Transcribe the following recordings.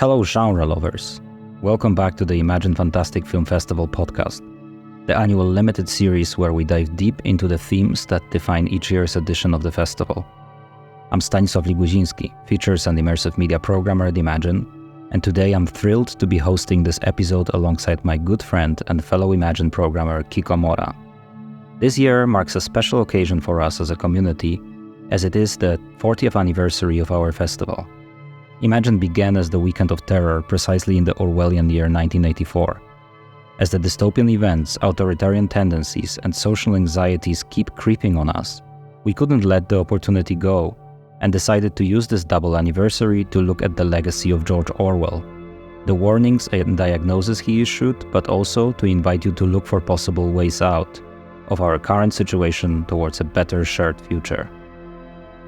Hello genre lovers, welcome back to the Imagine Fantastic Film Festival podcast, the annual limited series where we dive deep into the themes that define each year's edition of the festival. I'm Stanislaw Liguzinski, features and immersive media programmer at Imagine, and today I'm thrilled to be hosting this episode alongside my good friend and fellow Imagine programmer Kiko Morah. This year marks a special occasion for us as a community, as it is the 40th anniversary of our festival. Imagine began as the Weekend of Terror precisely in the Orwellian year 1984. As the dystopian events, authoritarian tendencies, and social anxieties keep creeping on us, we couldn't let the opportunity go and decided to use this double anniversary to look at the legacy of George Orwell, the warnings and diagnoses he issued, but also to invite you to look for possible ways out of our current situation towards a better shared future.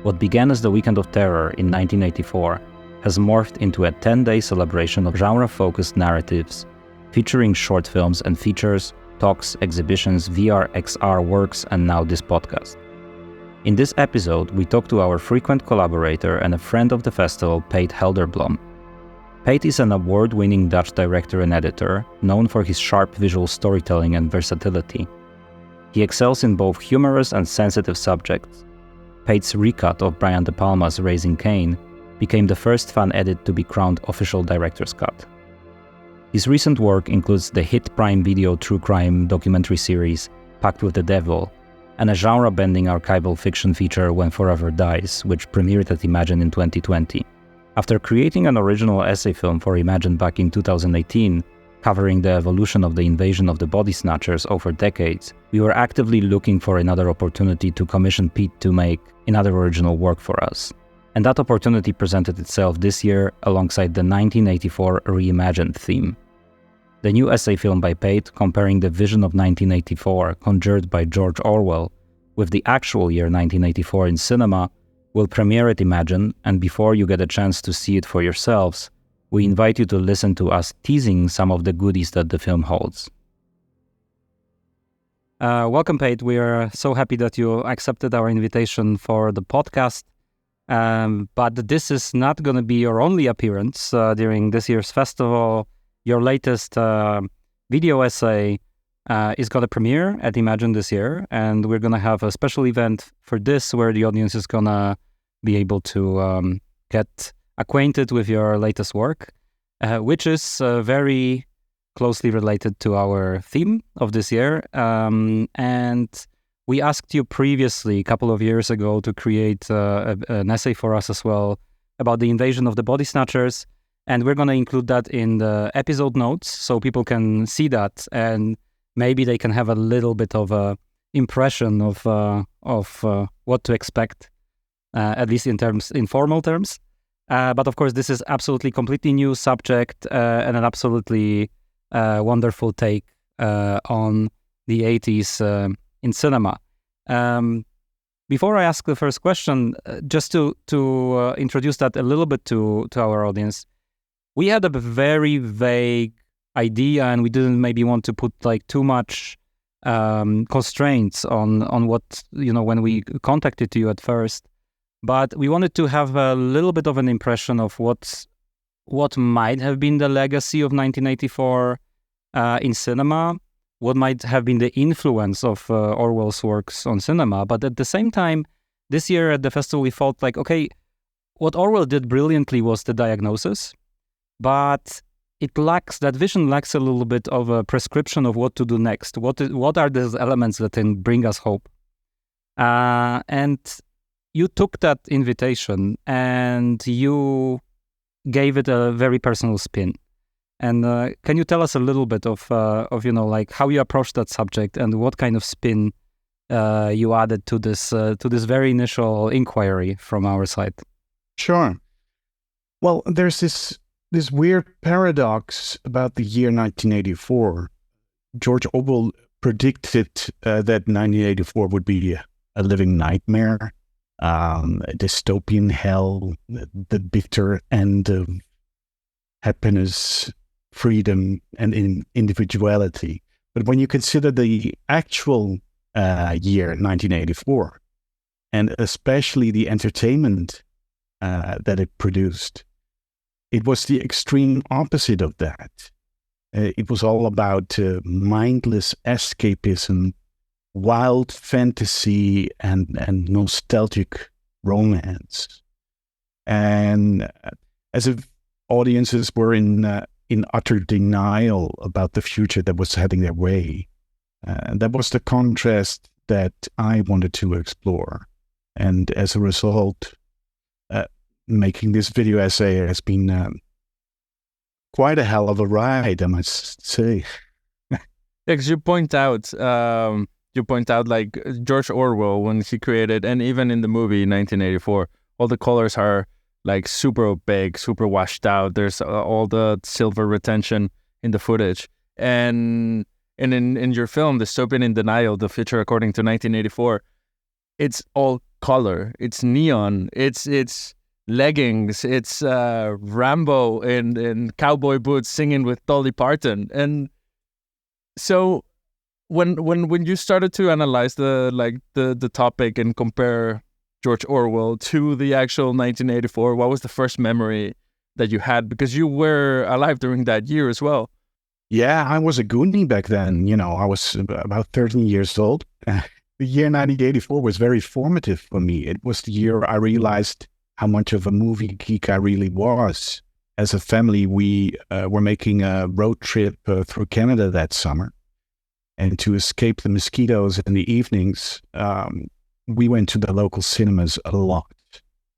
What began as the Weekend of Terror in 1984 has morphed into a 10-day celebration of genre-focused narratives, featuring short films and features, talks, exhibitions, VR, XR works, and now this podcast. In this episode, we talk to our frequent collaborator and a friend of the festival, Peet Gelderblom. Peet is an award-winning Dutch director and editor, known for his sharp visual storytelling and versatility. He excels in both humorous and sensitive subjects. Peet's recut of Brian De Palma's Raising Cain became the first fan edit to be crowned official director's cut. His recent work includes the hit Prime Video true crime documentary series Pact with the Devil, and a genre-bending archival fiction feature When Forever Dies, which premiered at Imagine in 2020. After creating an original essay film for Imagine back in 2018, covering the evolution of the invasion of the body snatchers over decades, we were actively looking for another opportunity to commission Peet to make another original work for us. And that opportunity presented itself this year alongside the 1984 reimagined theme. The new essay film by Peet, comparing the vision of 1984 conjured by George Orwell with the actual year 1984 in cinema, will premiere at Imagine, and before you get a chance to see it for yourselves, we invite you to listen to us teasing some of the goodies that the film holds. Welcome, Peet. We are so happy that you accepted our invitation for the podcast. But this is not going to be your only appearance during this year's festival. Your latest video essay is going to premiere at Imagine this year, and we're going to have a special event for this where the audience is going to be able to get acquainted with your latest work, which is very closely related to our theme of this year. And we asked you previously, a couple of years ago, to create an essay for us as well about the invasion of the body snatchers, and we're going to include that in the episode notes so people can see that, and maybe they can have a little bit of a impression of what to expect, at least in formal terms. But of course, this is absolutely completely new subject and an absolutely wonderful take on the 80s in cinema. Before I ask the first question, just to introduce that a little bit to our audience, we had a very vague idea, and we didn't maybe want to put like too much constraints on what, when we contacted you at first. But we wanted to have a little bit of an impression of what might have been the legacy of 1984 in cinema, what might have been the influence of Orwell's works on cinema. But at the same time, this year at the festival, we felt like, okay, what Orwell did brilliantly was the diagnosis, but that vision lacks a little bit of a prescription of what to do next. What are those elements that can bring us hope? And you took that invitation and you gave it a very personal spin. And can you tell us a little bit of how you approached that subject and what kind of spin you added to this very initial inquiry from our side? Sure. Well, there's this weird paradox about the year 1984. George Orwell predicted that 1984 would be a living nightmare, a dystopian hell, the bitter end of happiness, freedom, and individuality. But when you consider the actual year 1984, and especially the entertainment that it produced, it was the extreme opposite of that. It was all about mindless escapism, wild fantasy, and nostalgic romance. And as if audiences were in utter denial about the future that was heading their way. That was the contrast that I wanted to explore. And as a result, making this video essay has been quite a hell of a ride, I must say. Because you point out like George Orwell when he created, and even in the movie 1984, all the colors are like super opaque, super washed out. There's all the silver retention in the footage. And in your film, Dystopian in Denial, The Future According to 1984, it's all color. It's neon. It's leggings. It's Rambo in cowboy boots singing with Dolly Parton. And so when you started to analyze the topic and compare George Orwell to the actual 1984, what was the first memory that you had? Because you were alive during that year as well. Yeah, I was a Goonie back then. I was about 13 years old. The year 1984 was very formative for me. It was the year I realized how much of a movie geek I really was. As a family, we were making a road trip through Canada that summer. And to escape the mosquitoes in the evenings, we went to the local cinemas a lot.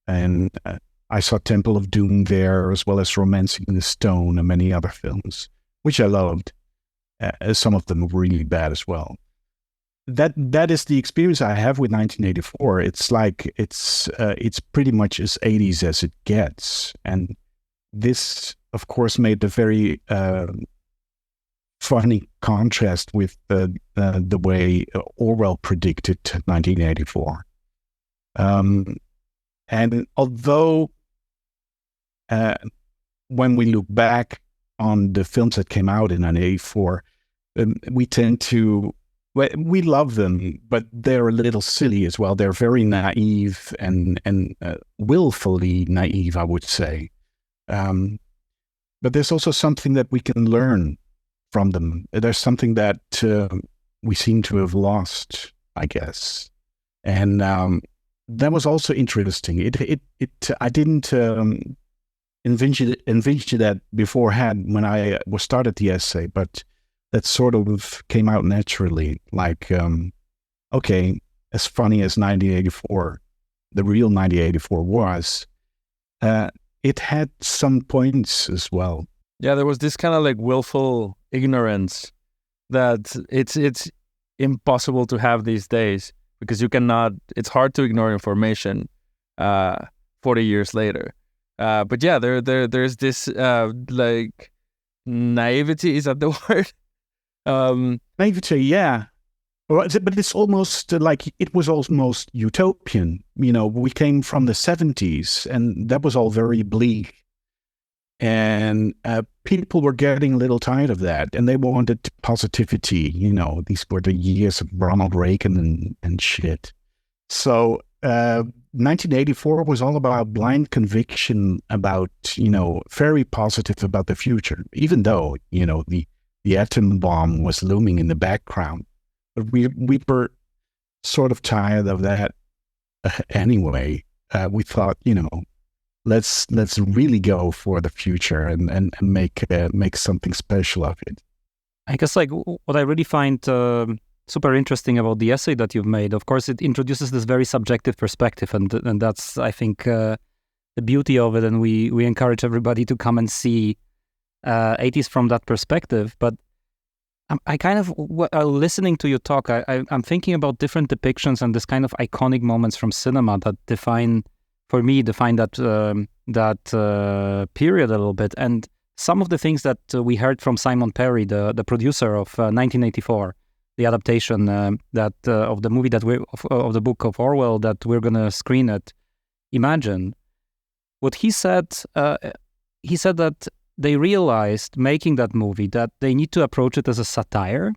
And I saw Temple of Doom there, as well as Romancing the Stone and many other films, which I loved. Some of them were really bad as well. That is the experience I have with 1984. It's like it's pretty much as 80s as it gets. And this, of course, made a very funny contrast with the way Orwell predicted 1984. And although when we look back on the films that came out in 1984, we tend to, we love them, but they're a little silly as well. They're very naive and willfully naive, I would say. But there's also something that we can learn from them. There's something that we seem to have lost, I guess. And that was also interesting. I didn't envision that beforehand when I started the essay, but that sort of came out naturally. Like, okay, as funny as 1984, the real 1984 was, it had some points as well. Yeah, there was this kind of like willful ignorance that it's impossible to have these days, because you cannot, it's hard to ignore information 40 years later. But yeah, there's this like naivety, is that the word? Naivety, yeah. But it's almost like, it was almost utopian. We came from the 70s, and that was all very bleak. And people were getting a little tired of that, and they wanted positivity. These were the years of Ronald Reagan and shit. So 1984 was all about blind conviction about, very positive about the future, even though, the atom bomb was looming in the background. But we were sort of tired of that anyway. We thought, let's really go for the future and make something special of it. I guess like what I really find super interesting about the essay that you've made, of course, it introduces this very subjective perspective, and that's, I think, the beauty of it. And we encourage everybody to come and see 80s from that perspective. But I kind of, listening to you talk, I'm thinking about different depictions and this kind of iconic moments from cinema that define that period a little bit. And some of the things that we heard from Simon Perry, the producer of 1984, the adaptation that of the movie of the book of Orwell that we're going to screen at Imagine. What he said that they realized making that movie that they need to approach it as a satire,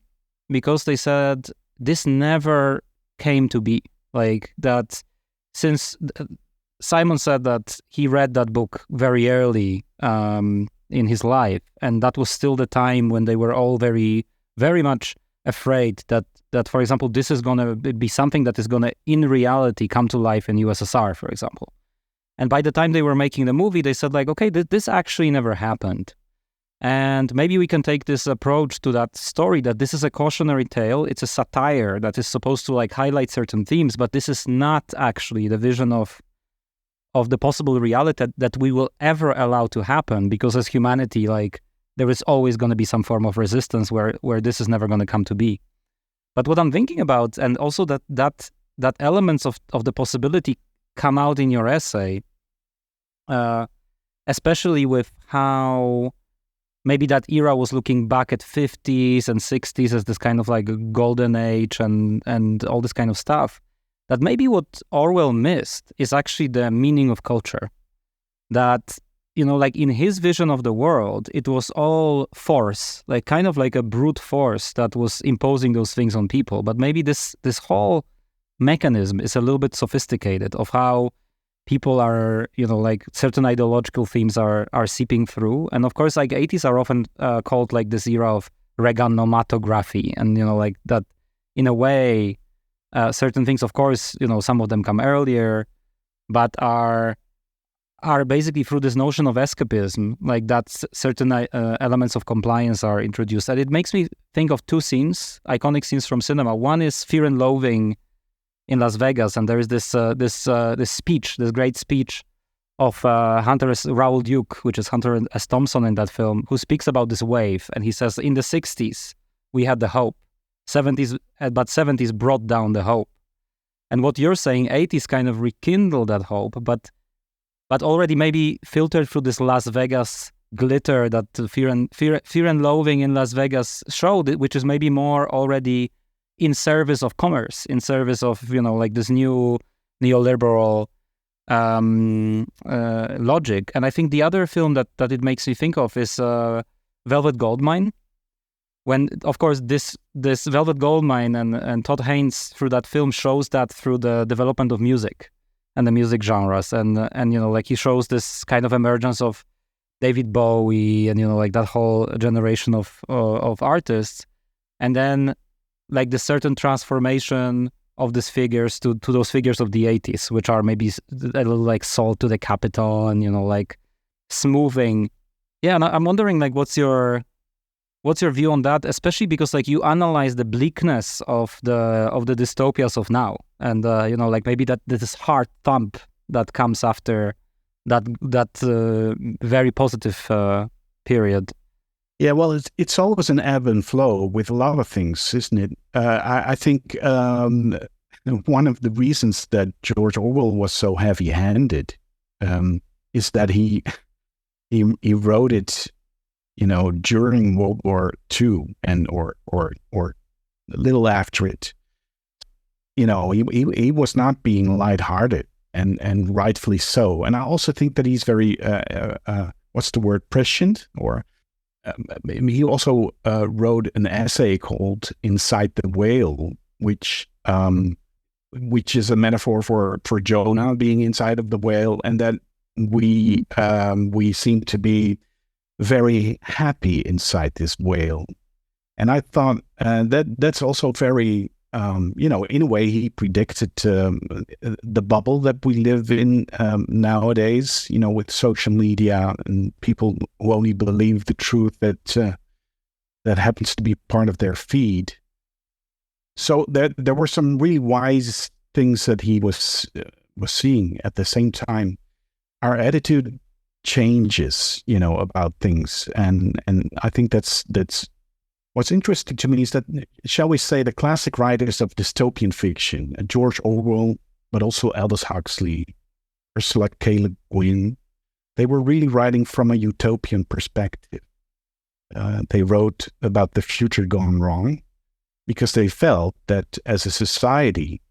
because they said this never came to be. Like that, since Simon said that he read that book very early in his life, and that was still the time when they were all very, very much afraid that, for example, this is going to be something that is going to, in reality, come to life in USSR, for example. And by the time they were making the movie, they said, like, okay, this actually never happened. And maybe we can take this approach to that story, that this is a cautionary tale. It's a satire that is supposed to like highlight certain themes, but this is not actually the vision of the possible reality that we will ever allow to happen, because as humanity, like, there is always going to be some form of resistance where this is never going to come to be. But what I'm thinking about, and also that elements of the possibility come out in your essay, especially with how maybe that era was looking back at 50s and 60s as this kind of like golden age and all this kind of stuff, that maybe what Orwell missed is actually the meaning of culture. That, you know, like in his vision of the world, it was all force, like kind of like a brute force that was imposing those things on people. But maybe this whole mechanism is a little bit sophisticated of how people are, you know, like certain ideological themes are seeping through. And of course, like 80s are often called like this era of Reaganomimatography. And, you know, like that in a way, certain things, of course, you know, some of them come earlier, but are basically through this notion of escapism, like that certain elements of compliance are introduced. And it makes me think of two scenes, iconic scenes from cinema. One is Fear and Loathing in Las Vegas, and there is this speech, this great speech of Hunter S. Raoul Duke, which is Hunter S. Thompson in that film, who speaks about this wave, and he says, in the 60s, we had the hope. 70s, but 70s brought down the hope. And what you're saying, 80s kind of rekindled that hope, but already maybe filtered through this Las Vegas glitter that Fear and Loathing in Las Vegas showed, which is maybe more already in service of commerce, in service of, you know, like this new neoliberal logic. And I think the other film that it makes me think of is Velvet Goldmine. When, of course, this Velvet Goldmine and Todd Haynes through that film shows that through the development of music and the music genres, and you know, like he shows this kind of emergence of David Bowie and, you know, like that whole generation of artists, and then like the certain transformation of these figures to those figures of the 80s, which are maybe a little like Salt to the Capitol and, you know, like smoothing. Yeah, and I'm wondering, like, what's your view on that, especially because like you analyze the bleakness of the dystopias of now, and you know, like maybe that this hard thump that comes after that very positive period. Yeah, well, it's always an ebb and flow with a lot of things, isn't it? I think one of the reasons that George Orwell was so heavy-handed is that he wrote it, you know, during World War II and or a little after it. You know, he was not being lighthearted, and rightfully so. And I also think that he's very what's the word, prescient, or he also wrote an essay called "Inside the Whale," which is a metaphor for Jonah being inside of the whale, and that we seem to be very happy inside this whale. And I thought that's also very, you know, in a way he predicted the bubble that we live in nowadays, you know, with social media and people who only believe the truth that happens to be part of their feed. So there were some really wise things that he was seeing. At the same time, our attitude changes, you know, about things, and I think that's what's interesting to me is that, shall we say, the classic writers of dystopian fiction, George Orwell, but also Aldous Huxley, Ursula K. Le Guin, they were really writing from a utopian perspective. They wrote about the future gone wrong because they felt that as a society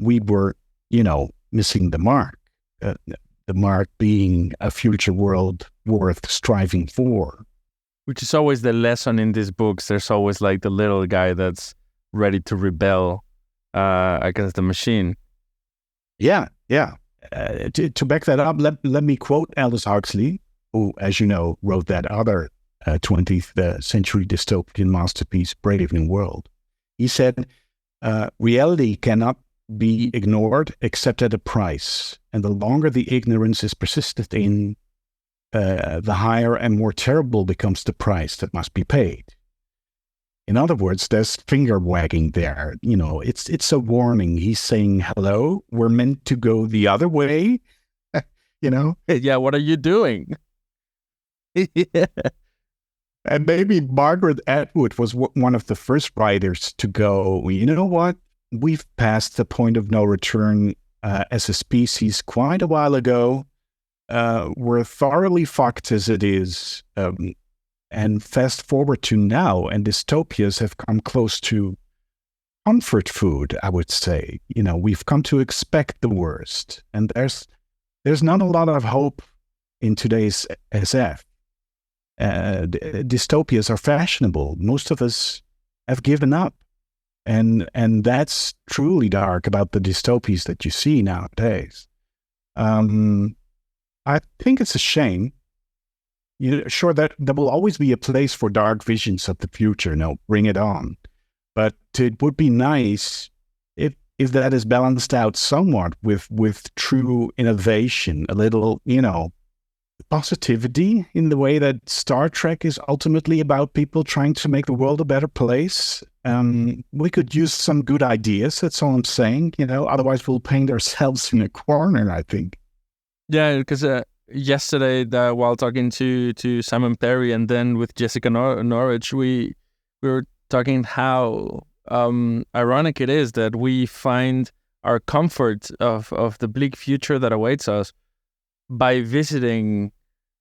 we were, you know, missing the mark. The mark being a future world worth striving for. Which is always the lesson in these books. There's always like the little guy that's ready to rebel against the machine. Yeah. to back that up, let me quote Aldous Huxley, who, as you know, wrote that other 20th century dystopian masterpiece, Brave New World. He said, reality cannot be ignored except at a price. And the longer the ignorance is persisted in, the higher and more terrible becomes the price that must be paid. In other words, there's finger wagging there. You know, it's a warning. He's saying, hello, we're meant to go the other way. You know? Yeah, what are you doing? Yeah. And maybe Margaret Atwood was one of the first writers to go, you know what? We've passed the point of no return as a species quite a while ago. We're thoroughly fucked as it is. And fast forward to now, and dystopias have come close to comfort food, I would say. You know, we've come to expect the worst. And there's not a lot of hope in today's SF. Dystopias are fashionable. Most of us have given up. And that's truly dark about the dystopias that you see nowadays. I think it's a shame. Sure, that there will always be a place for dark visions of the future. No, bring it on. But it would be nice if that is balanced out somewhat with true innovation, a little, positivity in the way that Star Trek is ultimately about people trying to make the world a better place. We could use some good ideas. That's all I'm saying. Otherwise we'll paint ourselves in a corner, I think. Yeah, because yesterday, while talking to Simon Perry and then with Jessica Norwich, we were talking how ironic it is that we find our comfort of the bleak future that awaits us by visiting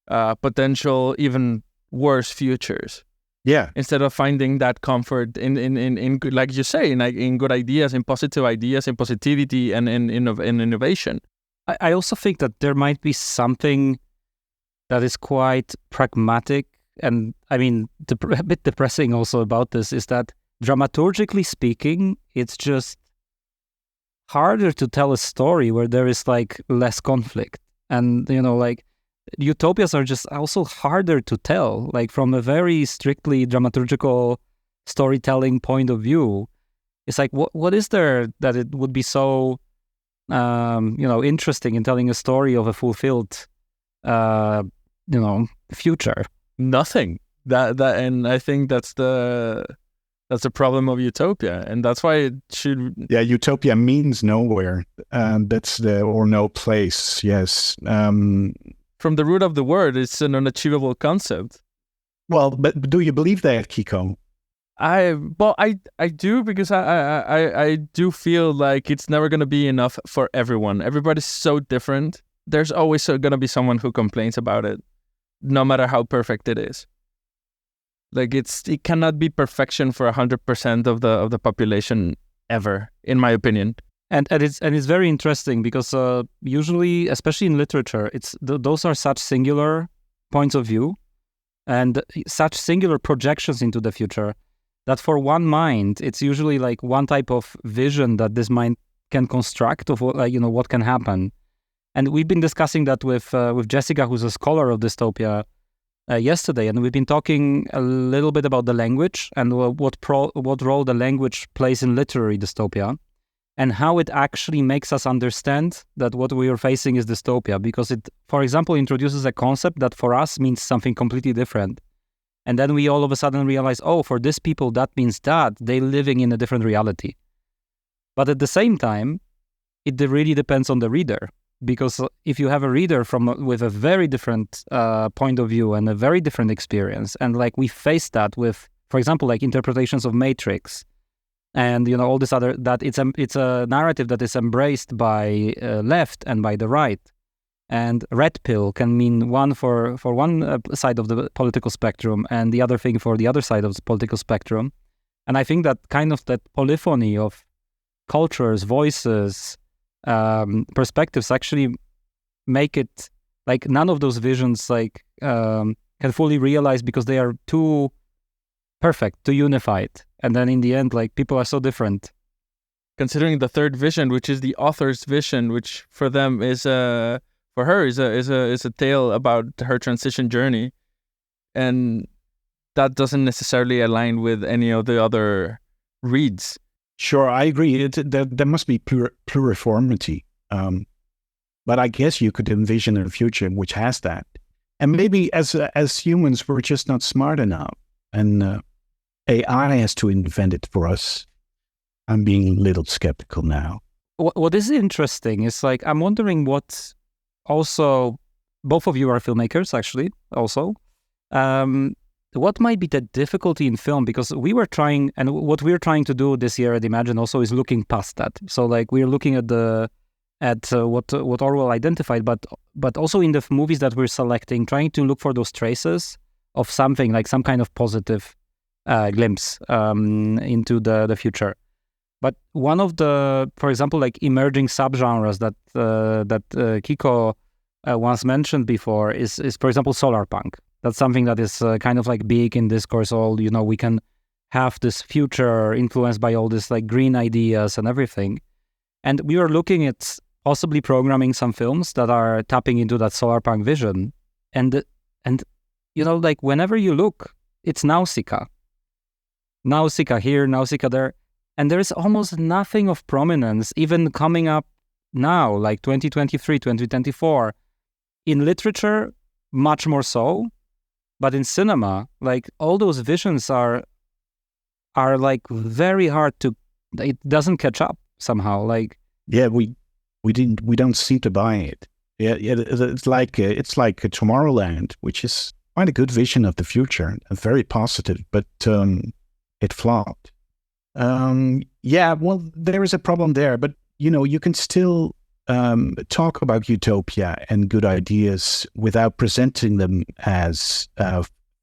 potential even worse futures. Yeah. Instead of finding that comfort in like you say, in good ideas, in positive ideas, in positivity, and in innovation. I also think that there might be something that is quite pragmatic, and I mean, a bit depressing also about this is that dramaturgically speaking, it's just harder to tell a story where there is like less conflict. And, utopias are just also harder to tell, like from a very strictly dramaturgical storytelling point of view. It's like, what is there that it would be so interesting in telling a story of a fulfilled, future? Nothing. That and I think that's the problem of utopia, and that's why it should. Yeah, utopia means nowhere. That's the or no place. Yes. From the root of the word, it's an unachievable concept. Well, but do you believe that, Kiko? I do, because I do feel like it's never going to be enough for everyone. Everybody's so different. There's always going to be someone who complains about it, no matter how perfect it is. Like it cannot be perfection for 100% of the population ever, in my opinion. And it's very interesting because usually, especially in literature, those are such singular points of view and such singular projections into the future that for one mind, it's usually like one type of vision that this mind can construct of what can happen. And we've been discussing that with Jessica, who's a scholar of dystopia, yesterday, and we've been talking a little bit about the language and what role the language plays in literary dystopia, and how it actually makes us understand that what we are facing is dystopia, because it, for example, introduces a concept that for us means something completely different. And then we all of a sudden realize, oh, for these people, that means that they're living in a different reality. But at the same time, it really depends on the reader. Because if you have a reader with a very different point of view and a very different experience, and like we face that with, for example, like interpretations of Matrix, and all this other, that it's a narrative that is embraced by left and by the right, and red pill can mean one for one side of the political spectrum and the other thing for the other side of the political spectrum, and I think that kind of that polyphony of cultures, voices, perspectives actually make it like none of those visions can fully realize because they are too perfect, too unified, and then in the end, like people are so different. considering the third vision, which is the author's vision, which for them is for her is a tale about her transition journey, and that doesn't necessarily align with any of the other reads. Sure, I agree. There must be pluriformity, but I guess you could envision a future which has that. And maybe as humans, we're just not smart enough, and AI has to invent it for us. I'm being a little skeptical now. What is interesting is like, I'm wondering what also, both of you are filmmakers actually also, what might be the difficulty in film? Because we were trying, and what we're trying to do this year at Imagine also is looking past that. So like we're looking at what Orwell identified, but also in the movies that we're selecting, trying to look for those traces of something, like some kind of positive glimpse into the future. But one of the, for example, like emerging subgenres that Kiko once mentioned before is for example solar punk. That's something that is kind of like big in discourse. All, you know, we can have this future influenced by all this like green ideas and everything. And we were looking at possibly programming some films that are tapping into that solar punk vision. And you know, like whenever you look, it's Nausicaa here, Nausicaa there. And there is almost nothing of prominence, even coming up now, like 2023, 2024. In literature, much more so. But in cinema, like all those visions are like very hard to, it doesn't catch up somehow. Like, yeah, we don't seem to buy it. Yeah, it's like a Tomorrowland, which is quite a good vision of the future, very positive, but it flopped. Yeah, well, there is a problem there, but you know, you can still talk about utopia and good ideas without presenting them as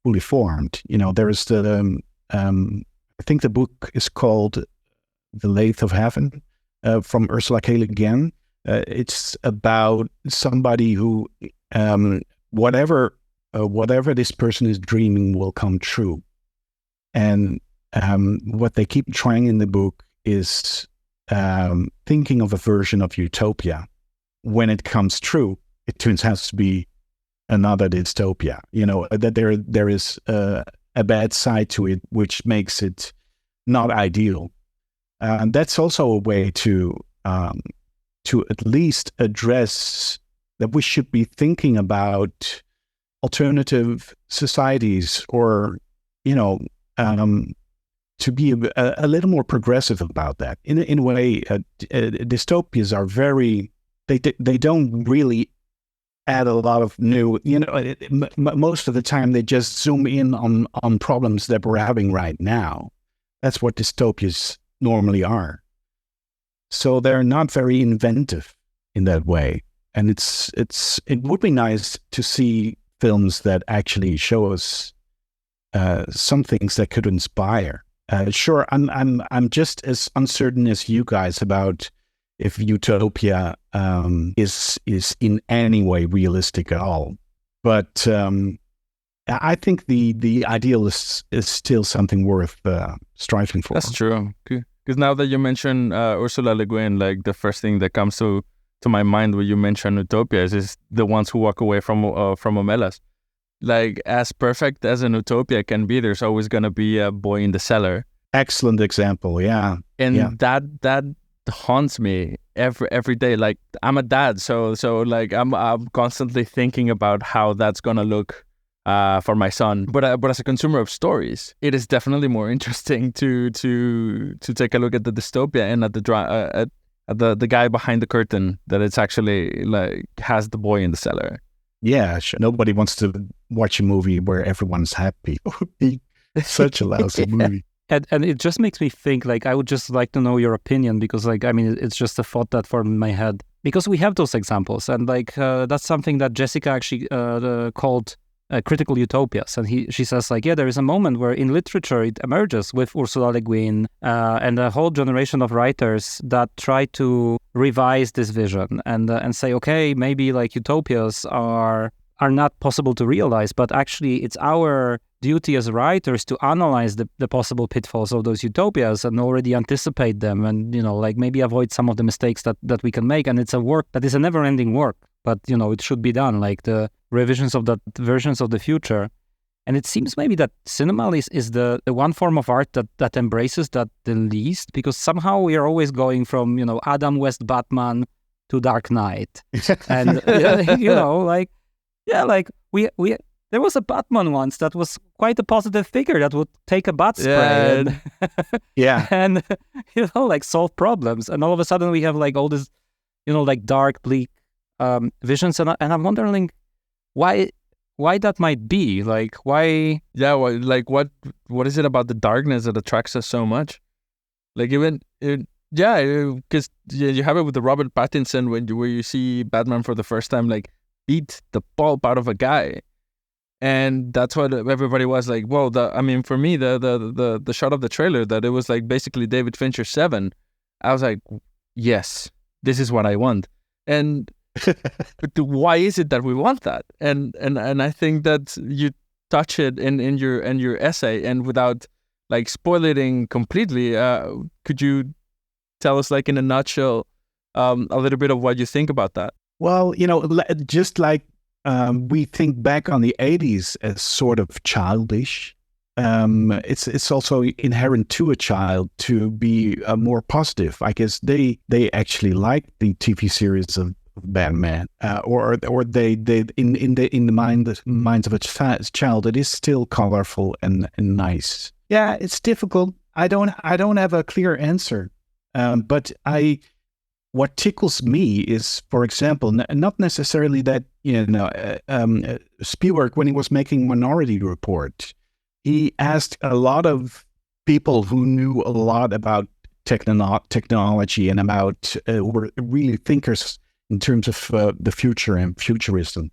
fully formed. You know, there is I think the book is called The Lathe of Heaven from Ursula K. Le Guin. It's about somebody who, whatever this person is dreaming will come true. And what they keep trying in the book is thinking of a version of utopia. When it comes true, it turns out to be another dystopia. You know, that there is a bad side to it, which makes it not ideal. And that's also a way to at least address that we should be thinking about alternative societies, or, you know, to be a little more progressive about that. In a way, dystopias are very, they don't really add a lot of new, you know, most of the time they just zoom in on problems that we're having right now. That's what dystopias normally are. So they're not very inventive in that way. And it would be nice to see films that actually show us some things that could inspire. Sure, I'm just as uncertain as you guys about if utopia is in any way realistic at all. But I think the ideal is still something worth striving for. That's true. Because now that you mention Ursula Le Guin, like the first thing that comes to my mind when you mention utopias is the ones who walk away from Omelas. Like, as perfect as an utopia can be, there's always going to be a boy in the cellar. Excellent example, yeah. And that haunts me every day. Like, I'm a dad, so like I'm constantly thinking about how that's going to look for my son. But as a consumer of stories, it is definitely more interesting to take a look at the dystopia and at the guy behind the curtain, that it's actually like has the boy in the cellar. Yeah, sure. Nobody wants to watch a movie where everyone's happy. It would be such a lousy movie. And it just makes me think, like, I would just like to know your opinion, because, like, I mean, it's just a thought that formed in my head. Because we have those examples, and, like, that's something that Jessica actually called critical utopias. And she says, like, yeah, there is a moment where in literature it emerges with Ursula Le Guin and a whole generation of writers that try to revise this vision and say, okay, maybe like utopias are not possible to realize, but actually it's our duty as writers to analyze the possible pitfalls of those utopias and already anticipate them and, like maybe avoid some of the mistakes that we can make. And it's a work that is a never-ending work, but, it should be done, like the revisions of the versions of the future. And it seems maybe that cinema is the one form of art that embraces that the least, because somehow we are always going from, Adam West Batman to Dark Knight. And, we there was a Batman once that was quite a positive figure that would take a bat spray and like solve problems. And all of a sudden we have like all this, like dark, bleak visions. And I'm wondering why that might be. Like why? Yeah, what is it about the darkness that attracts us so much? Like because you have it with the Robert Pattinson where you see Batman for the first time, like beat the pulp out of a guy. And that's what everybody was like, well, for me, the shot of the trailer that it was like basically David Fincher's Seven, I was like, yes, this is what I want. And but why is it that we want that? And I think that you touch it in your essay, and without like spoiling completely, could you tell us like in a nutshell a little bit of what you think about that? Well, just like we think back on the 80s as sort of childish. It's also inherent to a child to be more positive. I guess they actually like the TV series of Batman, or they in the minds of a child, it is still colorful and nice. Yeah, it's difficult. I don't have a clear answer, but what tickles me is, for example, not necessarily that, Spielberg, when he was making Minority Report, he asked a lot of people who knew a lot about technology and about were really thinkers in terms of the future and futurism.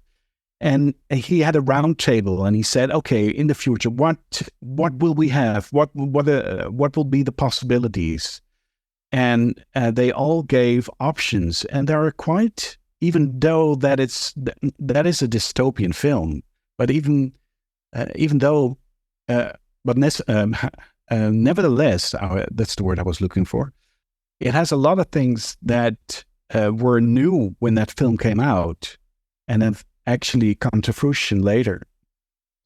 And he had a round table, and he said, "Okay, in the future, what will we have? What will be the possibilities?" And they all gave options, and there are quite, even though that is a dystopian film, but nevertheless, that's the word I was looking for. It has a lot of things that were new when that film came out, and have actually come to fruition later.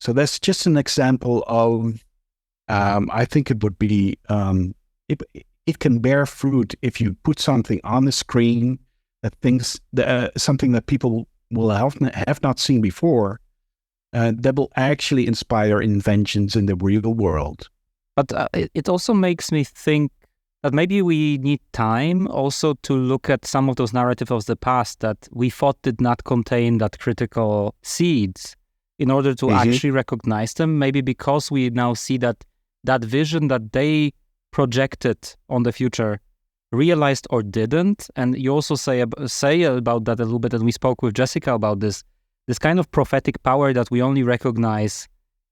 So that's just an example of. I think it would be. It can bear fruit if you put something on the screen something that people will have not seen before, that will actually inspire inventions in the real world. But it also makes me think that maybe we need time also to look at some of those narratives of the past that we thought did not contain that critical seeds in order to actually recognize them. Maybe because we now see that vision that they projected on the future realized or didn't. And you also say about that a little bit, and we spoke with Jessica about this kind of prophetic power that we only recognize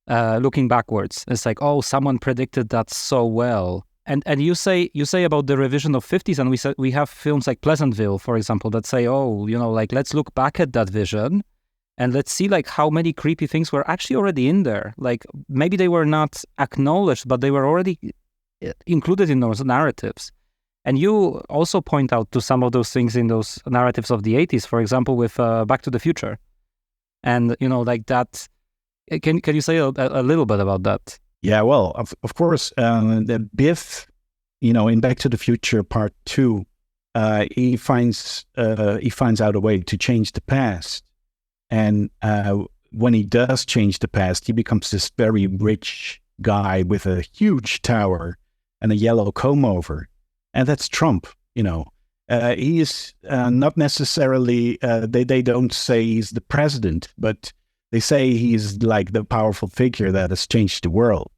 looking backwards. It's like, oh, someone predicted that so well. And you say about the revision of 50s, and we have films like Pleasantville, for example, that say, oh, like let's look back at that vision and let's see like how many creepy things were actually already in there. Like maybe they were not acknowledged, but they were already included in those narratives. And you also point out to some of those things in those narratives of the 80s, for example, with Back to the Future. And, like that, can you say a little bit about that? Yeah, well, of course, the Biff, in Back to the Future Part 2, he finds out a way to change the past. And when he does change the past, he becomes this very rich guy with a huge tower and a yellow comb over. And that's Trump, He is not necessarily, they don't say he's the president, but they say he's like the powerful figure that has changed the world.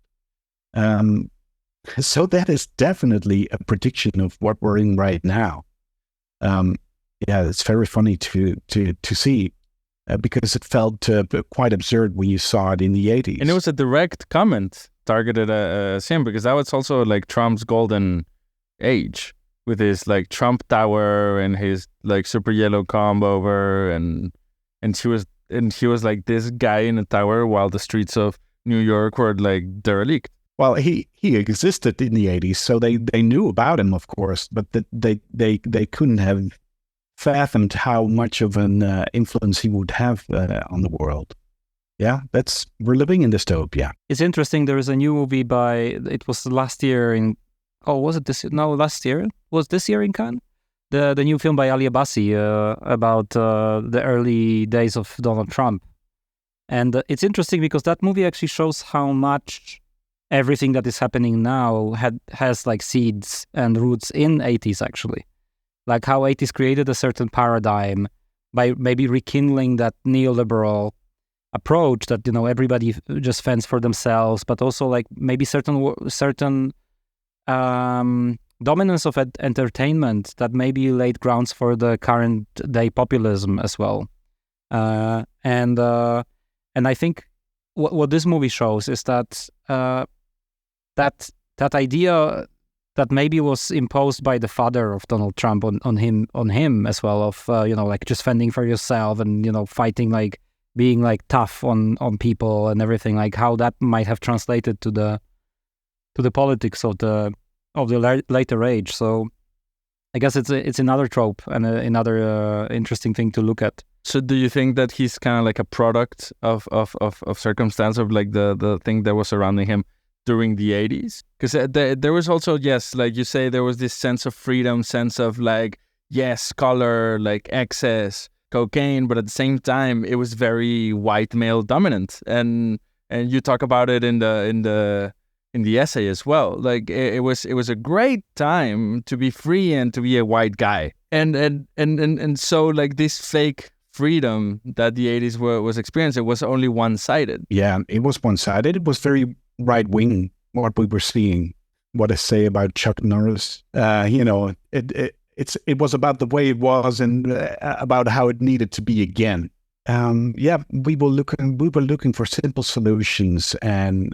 So that is definitely a prediction of what we're in right now. It's very funny to see. Because it felt quite absurd when you saw it in the 80s. And it was a direct comment targeted at him, because that was also like Trump's golden age with his like Trump Tower and his like super yellow comb over, and he was like this guy in a tower while the streets of New York were like derelict. Well, he existed in the 80s, so they knew about him, of course, but they couldn't have fathomed how much of an influence he would have on the world. Yeah, we're living in dystopia. It's interesting. There is a new movie it was last year was it this? No, last year. Was this year in Cannes? The new film by Ali Abbasi about the early days of Donald Trump. And it's interesting because that movie actually shows how much everything that is happening now has like seeds and roots in 80s actually. Like how 80s created a certain paradigm by maybe rekindling that neoliberal approach that, everybody just fends for themselves, but also like maybe certain dominance of entertainment that maybe laid grounds for the current day populism as well. And I think what this movie shows is that that idea that maybe was imposed by the father of Donald Trump on him as well, of like just fending for yourself and fighting, like being like tough on people and everything, like how that might have translated to the politics of the later age. So I guess it's another trope and another interesting thing to look at. So do you think that he's kind of like a product of circumstance, of like the thing that was surrounding him during the 80s? Because there was also, yes, like you say, there was this sense of freedom, sense of like, yes, color, like excess, cocaine, but at the same time, it was very white male dominant. And you talk about it in the essay as well. Like it was a great time to be free and to be a white guy. And so like this fake freedom that the 80s was experiencing, it was only one-sided. Yeah, it was one-sided. It was very right-wing, what we were seeing. What I say about Chuck Norris, it was about the way it was and about how it needed to be again. We were looking for simple solutions, and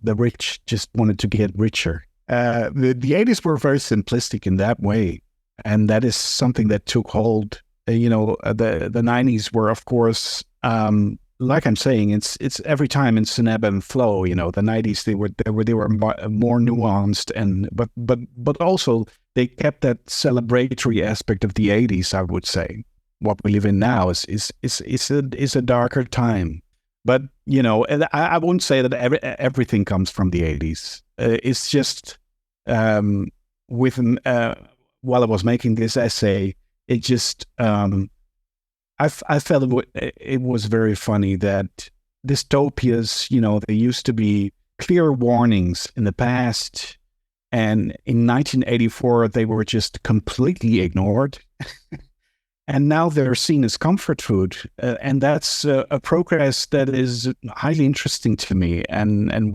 the rich just wanted to get richer. The 80s were very simplistic in that way, and that is something that took hold. The 90s were, of course, like I'm saying, it's every time it's an ebb and flow. The 90s they were more nuanced, but also they kept that celebratory aspect of the 80s. I would say what we live in now is a darker time. But I won't say that everything comes from the 80s. It's just while I was making this essay, it just I felt it was very funny that dystopias, there used to be clear warnings in the past, and in 1984 they were just completely ignored. And now they're seen as comfort food, and that's a progress that is highly interesting to me and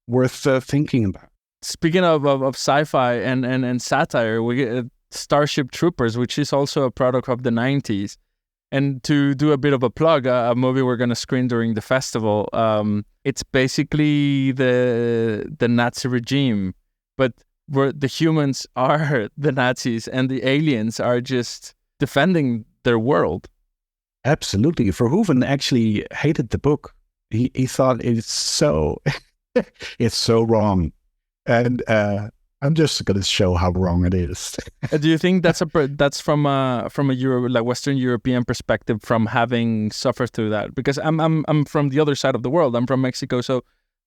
worth thinking about. Speaking of sci-fi and satire, we get Starship Troopers, which is also a product of the 90s. And to do a bit of a plug, a movie we're going to screen during the festival, it's basically the Nazi regime, but where the humans are the Nazis and the aliens are just defending their world. Absolutely. Verhoeven actually hated the book. He thought it's so wrong, and I'm just going to show how wrong it is. Do you think that's from a Western European perspective, from having suffered through that? Because I'm from the other side of the world. I'm from Mexico, so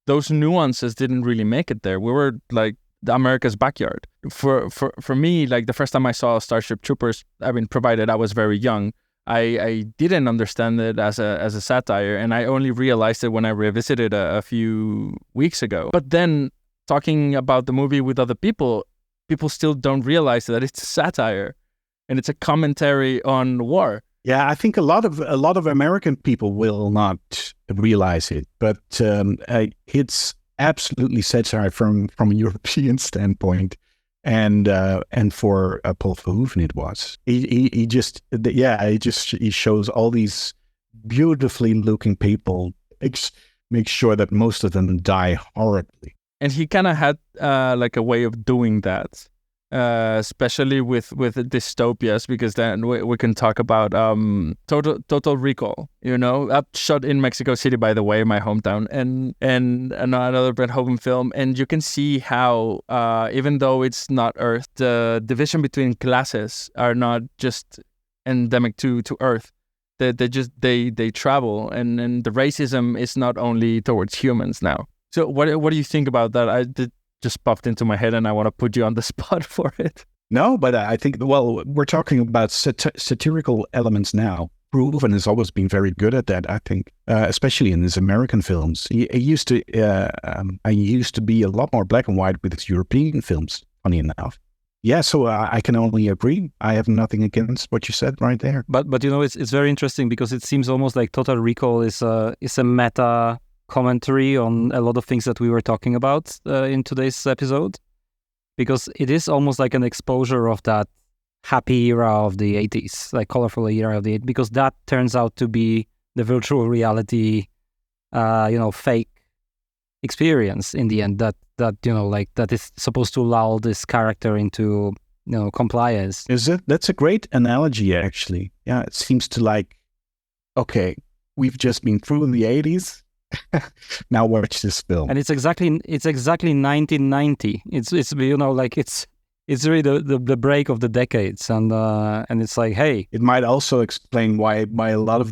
those nuances didn't really make it there. We were like America's backyard. For me, like the first time I saw Starship Troopers, I mean, provided I was very young, I didn't understand it as a satire, and I only realized it when I revisited a few weeks ago. But then, talking about the movie with other people still don't realize that it's a satire and it's a commentary on war. Yeah, I think a lot of American people will not realize it, but it's absolutely satire from a European standpoint, and for Paul Verhoeven it was. He shows all these beautifully looking people, makes sure that most of them die horribly. And he kind of had like a way of doing that, especially with dystopias, because then we can talk about Total Recall, shot in Mexico City, by the way, my hometown, and another Verhoeven film. And you can see how even though it's not Earth, the division between classes are not just endemic to Earth. They travel, and the racism is not only towards humans now. So what do you think about that? Just popped into my head, and I want to put you on the spot for it. No, but I think, we're talking about satirical elements now. Verhoeven has always been very good at that, I think, especially in his American films. I used to be a lot more black and white with his European films, funny enough. Yeah, so I can only agree. I have nothing against what you said right there. But it's very interesting because it seems almost like Total Recall is a meta commentary on a lot of things that we were talking about in today's episode, because it is almost like an exposure of that happy era of the 80s, like colorful era of the 80s, because that turns out to be the virtual reality, fake experience in the end, that that is supposed to lull this character into compliance. Is it? That's a great analogy, actually. Yeah, it seems to okay, we've just been through in the 80s. Now watch this film, and it's exactly 1990. It's it's really the break of the decades, and it's like, hey, it might also explain why a lot of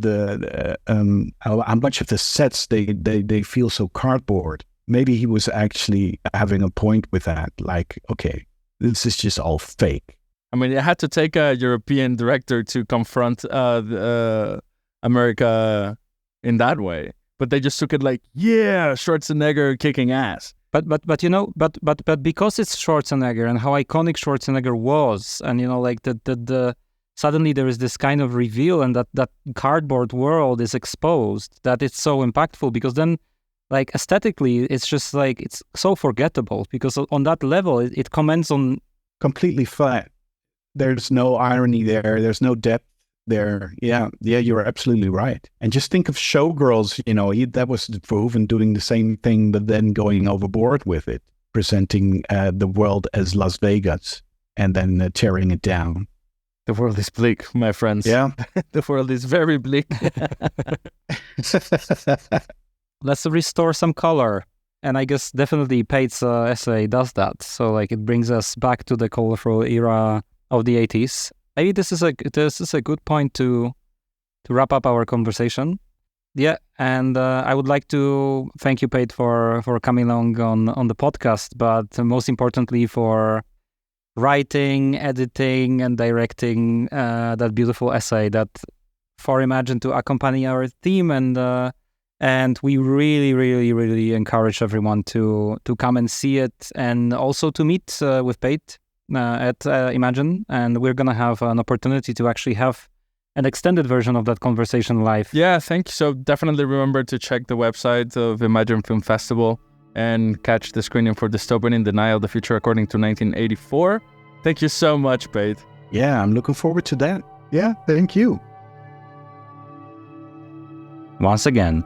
how much of the sets they feel so cardboard. Maybe he was actually having a point with that. Like, okay, this is just all fake. I mean, it had to take a European director to confront America in that way. But they just took it like, yeah, Schwarzenegger kicking ass. But because it's Schwarzenegger and how iconic Schwarzenegger was, and the suddenly there is this kind of reveal, and that cardboard world is exposed, that it's so impactful, because then aesthetically it's just it's so forgettable, because on that level it comments on completely flat. There's no irony there. There's no depth there. Yeah, you're absolutely right. And just think of Showgirls, that was Verhoeven doing the same thing, but then going overboard with it, presenting the world as Las Vegas and then tearing it down. The world is bleak, my friends. Yeah. The world is very bleak. Let's restore some color. And I guess definitely Peet's essay does that. So it brings us back to the colorful era of the 80s. Maybe this is a good point to wrap up our conversation. Yeah, and I would like to thank you, Peet, for coming along on the podcast, but most importantly for writing, editing, and directing that beautiful essay that for Imagine to accompany our theme, and we really, really, really encourage everyone to come and see it, and also to meet with Peet at Imagine, and we're gonna have an opportunity to actually have an extended version of that conversation live. Yeah, thank you. So definitely remember to check the website of Imagine Film Festival and catch the screening for Dystopian in Denial, the Future According to 1984. Thank you so much, Peet. Yeah, I'm looking forward to that. Yeah, thank you. Once again,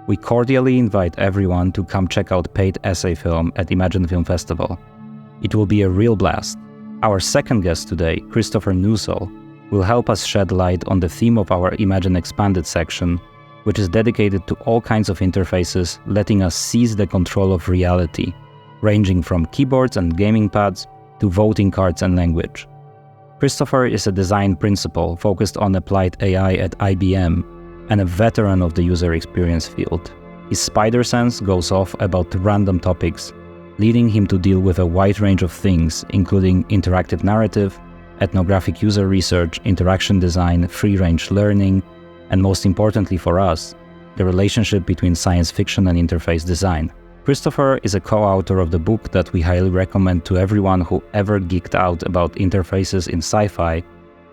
we cordially invite everyone to come check out Peet essay film at Imagine Film Festival. It will be a real blast. Our second guest today, Christopher Noessel, will help us shed light on the theme of our Imagine Expanded section, which is dedicated to all kinds of interfaces, letting us seize the control of reality, ranging from keyboards and gaming pads to voting cards and language. Christopher is a design principal focused on applied AI at IBM and a veteran of the user experience field. His spider sense goes off about random topics, leading him to deal with a wide range of things, including interactive narrative, ethnographic user research, interaction design, free-range learning, and most importantly for us, the relationship between science fiction and interface design. Christopher is a co-author of the book that we highly recommend to everyone who ever geeked out about interfaces in sci-fi,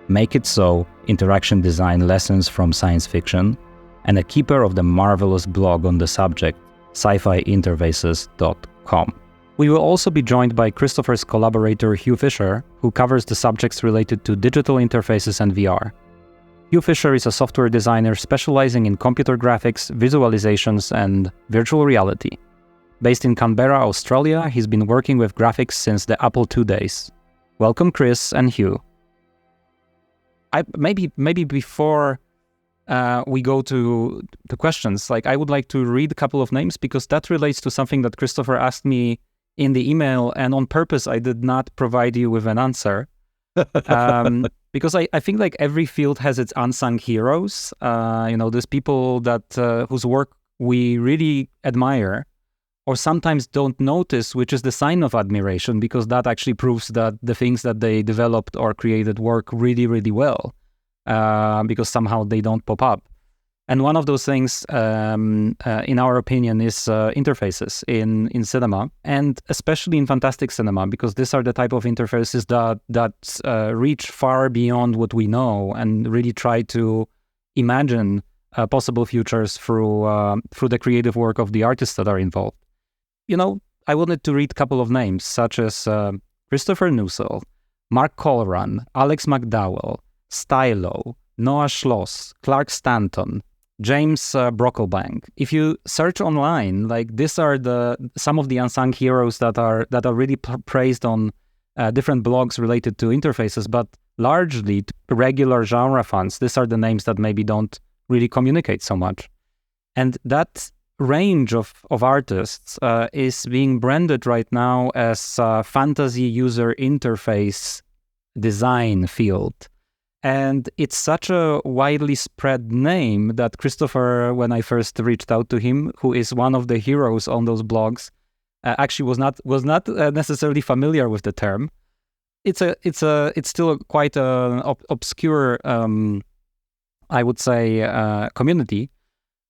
Make It So, Interaction Design Lessons from Science Fiction, and a keeper of the marvelous blog on the subject, sci-fi-interfaces.com. We will also be joined by Christopher's collaborator Hugh Fisher, who covers the subjects related to digital interfaces and VR. Hugh Fisher is a software designer specializing in computer graphics, visualizations, and virtual reality. Based in Canberra, Australia, he's been working with graphics since the Apple II days. Welcome, Chris and Hugh. Maybe before we go to the questions, like I would like to read a couple of names because that relates to something that Christopher asked me in the email, and on purpose I did not provide you with an answer. Because I think like every field has its unsung heroes. There's people that whose work we really admire or sometimes don't notice, which is the sign of admiration, because that actually proves that the things that they developed or created work really, really well, because somehow they don't pop up. And one of those things, in our opinion, is interfaces in cinema, and especially in fantastic cinema, because these are the type of interfaces that reach far beyond what we know and really try to imagine possible futures through the creative work of the artists that are involved. I wanted to read a couple of names, such as Christopher Noessel, Mark Colran, Alex McDowell, Stylo, Noah Schloss, Clark Stanton, James Brocklebank. If you search online, like these are some of the unsung heroes that are really praised on different blogs related to interfaces, but largely to regular genre fans, these are the names that maybe don't really communicate so much. And that range of artists is being branded right now as fantasy user interface design field. And it's such a widely spread name that Christopher, when I first reached out to him, who is one of the heroes on those blogs, actually was not necessarily familiar with the term. It's still quite an obscure, I would say, community.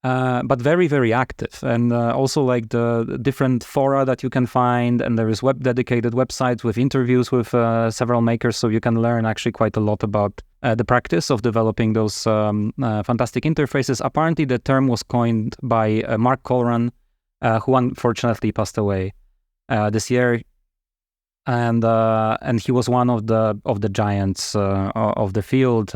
But very, very active, and also like the different fora that you can find, and there is dedicated websites with interviews with several makers, so you can learn actually quite a lot about the practice of developing those fantastic interfaces. Apparently, the term was coined by Mark Colran, who unfortunately passed away this year, and he was one of the giants of the field,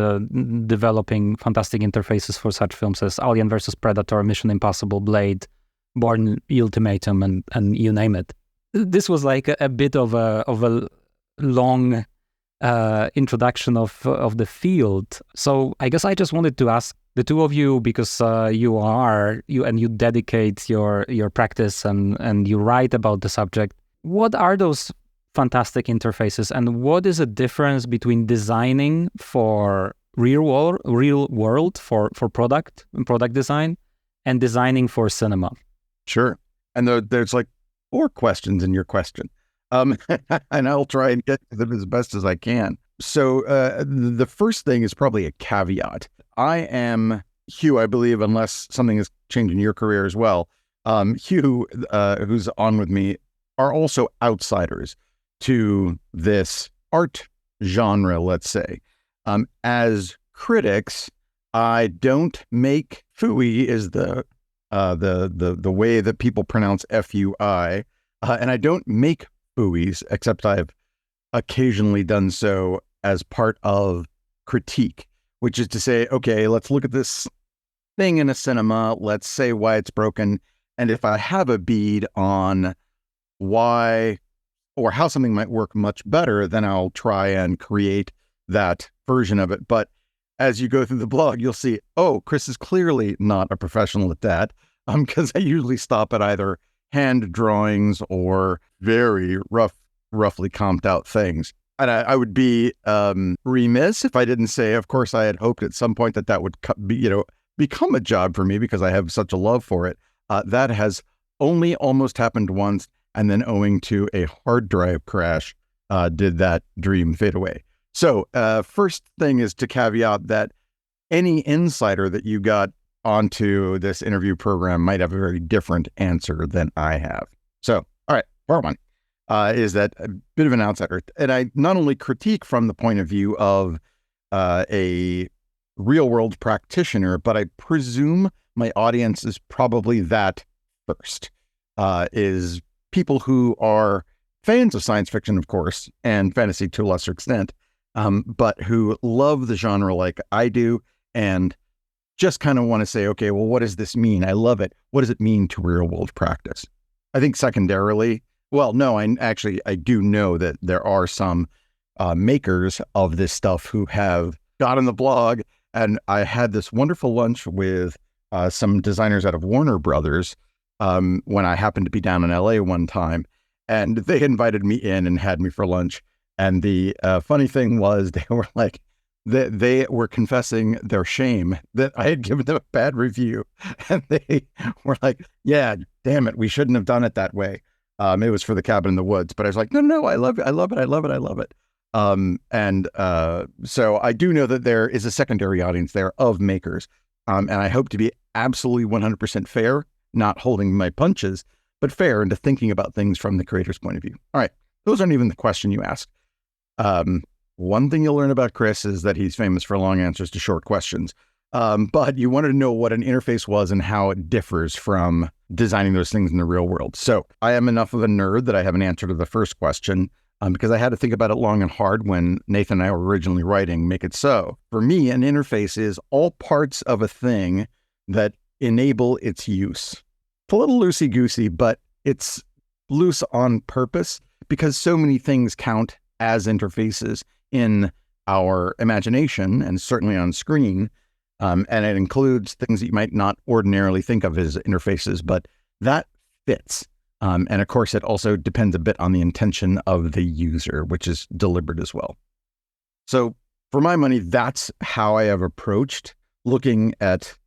developing fantastic interfaces for such films as Alien vs. Predator, Mission Impossible, Blade, Bourne Ultimatum, and you name it. This was like a bit of a long introduction of the field. So I guess I just wanted to ask the two of you, because you dedicate your practice and you write about the subject. What are those fantastic interfaces, and what is the difference between designing for real world for product design and designing for cinema? Sure. And there's like 4 questions in your question, and I'll try and get to them as best as I can. So the first thing is probably a caveat. I am Hugh, I believe, unless something has changed in your career as well. Hugh, who's on with me, are also outsiders to this art genre, let's say. As critics, I don't make FUI is the way that people pronounce FUI, and I don't make FUIs, except I've occasionally done so as part of critique, which is to say, okay, let's look at this thing in a cinema, let's say why it's broken, and if I have a bead on why or how something might work much better, then I'll try and create that version of it. But as you go through the blog, you'll see, oh, Chris is clearly not a professional at that, because I usually stop at either hand drawings or very roughly comped out things. And I would be remiss if I didn't say, of course, I had hoped at some point that would become a job for me, because I have such a love for it. That has only almost happened once, and then owing to a hard drive crash, did that dream fade away. So first thing is to caveat that any insider that you got onto this interview program might have a very different answer than I have. So, all right, part one is that a bit of an outsider. And I not only critique from the point of view of a real world practitioner, but I presume my audience is probably that first, is people who are fans of science fiction, of course, and fantasy to a lesser extent, but who love the genre like I do, and just kind of want to say, okay, well, what does this mean? I love it. What does it mean to real world practice? I think secondarily, well, no, I do know that there are some makers of this stuff who have got on the blog. And I had this wonderful lunch with some designers out of Warner Brothers when I happened to be down in LA one time. And they invited me in and had me for lunch. And the funny thing was they were like, they were confessing their shame that I had given them a bad review. And they were like, yeah, damn it, we shouldn't have done it that way. It was for the Cabin in the Woods. But I was like, no, I love it. I love it. I love it. I love it. So I do know that there is a secondary audience there of makers. And I hope to be absolutely 100% fair, not holding my punches, but fair into thinking about things from the creator's point of view. All right. Those aren't even the question you asked. One thing you'll learn about Chris is that he's famous for long answers to short questions. But you wanted to know what an interface was and how it differs from designing those things in the real world. So I am enough of a nerd that I have an answer to the first question because I had to think about it long and hard when Nathan and I were originally writing Make It So. For me, an interface is all parts of a thing that enable its use. It's a little loosey-goosey, but it's loose on purpose because so many things count as interfaces in our imagination and certainly on screen. And it includes things that you might not ordinarily think of as interfaces, but that fits. And of course, it also depends a bit on the intention of the user, which is deliberate as well. So for my money, that's how I have approached looking at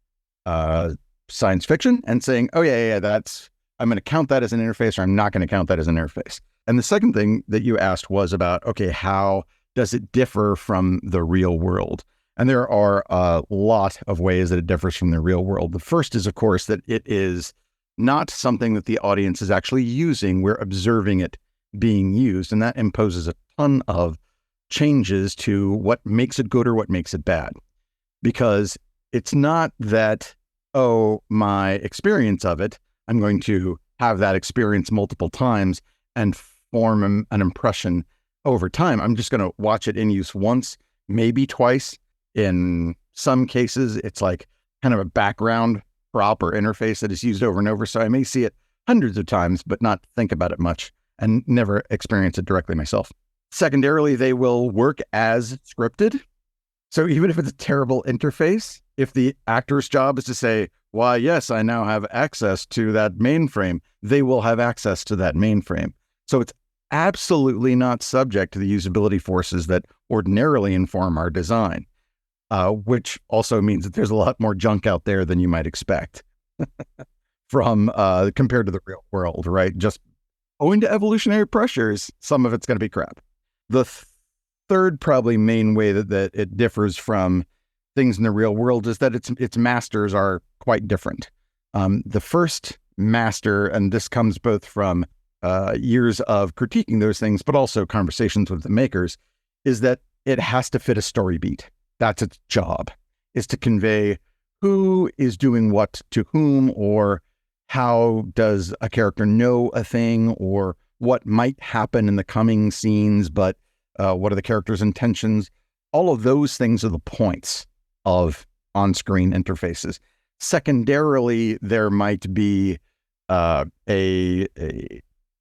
science fiction and saying, oh, yeah, I'm going to count that as an interface or I'm not going to count that as an interface. And the second thing that you asked was about, okay, how does it differ from the real world? And there are a lot of ways that it differs from the real world. The first is, of course, that it is not something that the audience is actually using. We're observing it being used. And that imposes a ton of changes to what makes it good or what makes it bad. Because it's not that, oh, my experience of it, I'm going to have that experience multiple times and form an impression over time. I'm just going to watch it in use once, maybe twice. In some cases, it's like kind of a background prop or interface that is used over and over. So I may see it hundreds of times, but not think about it much and never experience it directly myself. Secondarily, they will work as scripted. So even if it's a terrible interface, if the actor's job is to say, why, yes, I now have access to that mainframe, they will have access to that mainframe. So it's absolutely not subject to the usability forces that ordinarily inform our design, which also means that there's a lot more junk out there than you might expect from compared to the real world, right? Just owing to evolutionary pressures, some of it's going to be crap. The third probably main way that it differs from things in the real world is that its masters are quite different. The first master, and this comes both from years of critiquing those things, but also conversations with the makers, is that it has to fit a story beat. That's its job, is to convey who is doing what to whom, or how does a character know a thing, or what might happen in the coming scenes, but what are the character's intentions? All of those things are the points of on-screen interfaces. Secondarily, there might be a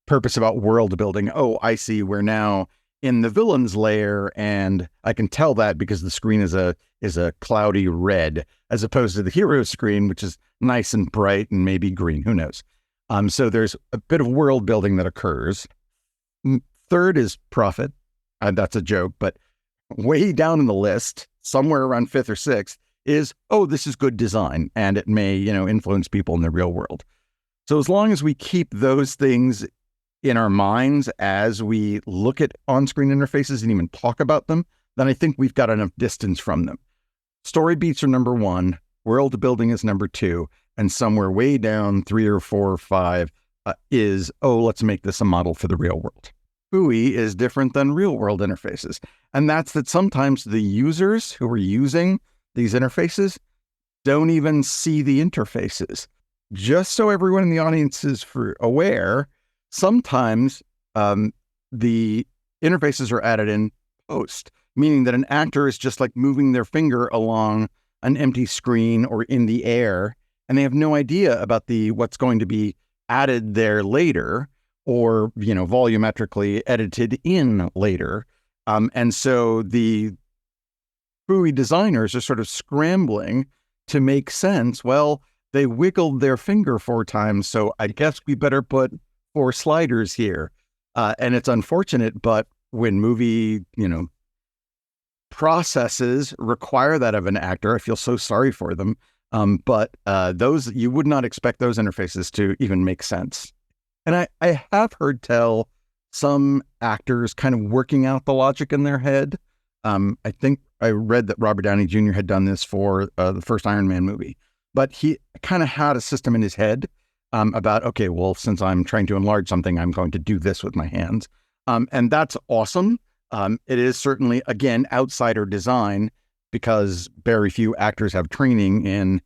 purpose about world building. Oh, I see. We're now in the villain's lair, and I can tell that because the screen is a cloudy red, as opposed to the hero's screen, which is nice and bright and maybe green. Who knows? So there's a bit of world building that occurs. Third is profit. That's a joke, but way down in the list, somewhere around fifth or sixth, is, oh, this is good design, and it may, influence people in the real world. So as long as we keep those things in our minds as we look at on-screen interfaces and even talk about them, then I think we've got enough distance from them. Story beats are number one, world building is number two, and somewhere way down 3 or 4 or 5 is, oh, let's make this a model for the real world. GUI is different than real-world interfaces, and that's that sometimes the users who are using these interfaces don't even see the interfaces. Just so everyone in the audience is aware, sometimes the interfaces are added in post, meaning that an actor is just like moving their finger along an empty screen or in the air, and they have no idea about what's going to be added there later, or volumetrically edited in later. And so the GUI designers are sort of scrambling to make sense. Well, they wiggled their finger 4 times, so I guess we better put 4 sliders here. And it's unfortunate, but when movie, processes require that of an actor, I feel so sorry for them. But those, you would not expect those interfaces to even make sense. And I have heard tell some actors kind of working out the logic in their head. I think I read that Robert Downey Jr. had done this for the first Iron Man movie, but he kind of had a system in his head about, okay, well, since I'm trying to enlarge something, I'm going to do this with my hands. And that's awesome. It is certainly, again, outsider design, because very few actors have training in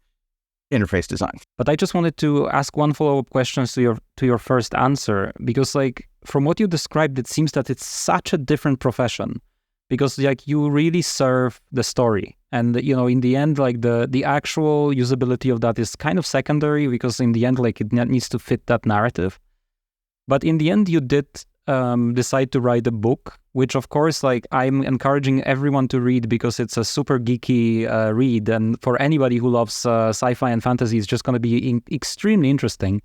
interface design. But I just wanted to ask one follow-up question to your first answer, because from what you described, it seems that it's such a different profession, because you really serve the story. And, in the end, the actual usability of that is kind of secondary, because in the end, it needs to fit that narrative. But in the end, you did decide to write a book, which of course I'm encouraging everyone to read, because it's a super geeky read, and for anybody who loves sci-fi and fantasy, it's just going to be extremely interesting.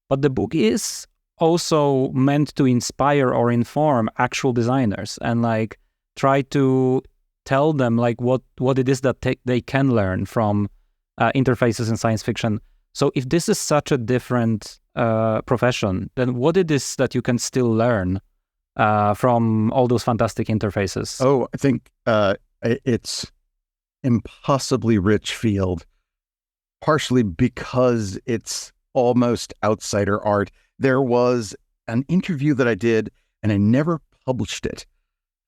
But the book is also meant to inspire or inform actual designers, and try to tell them what it is that they can learn from interfaces in science fiction. So if this is such a different profession, then what it is that you can still learn from all those fantastic interfaces? Oh, I think it's impossibly rich field, partially because it's almost outsider art. There was an interview that I did, and I never published it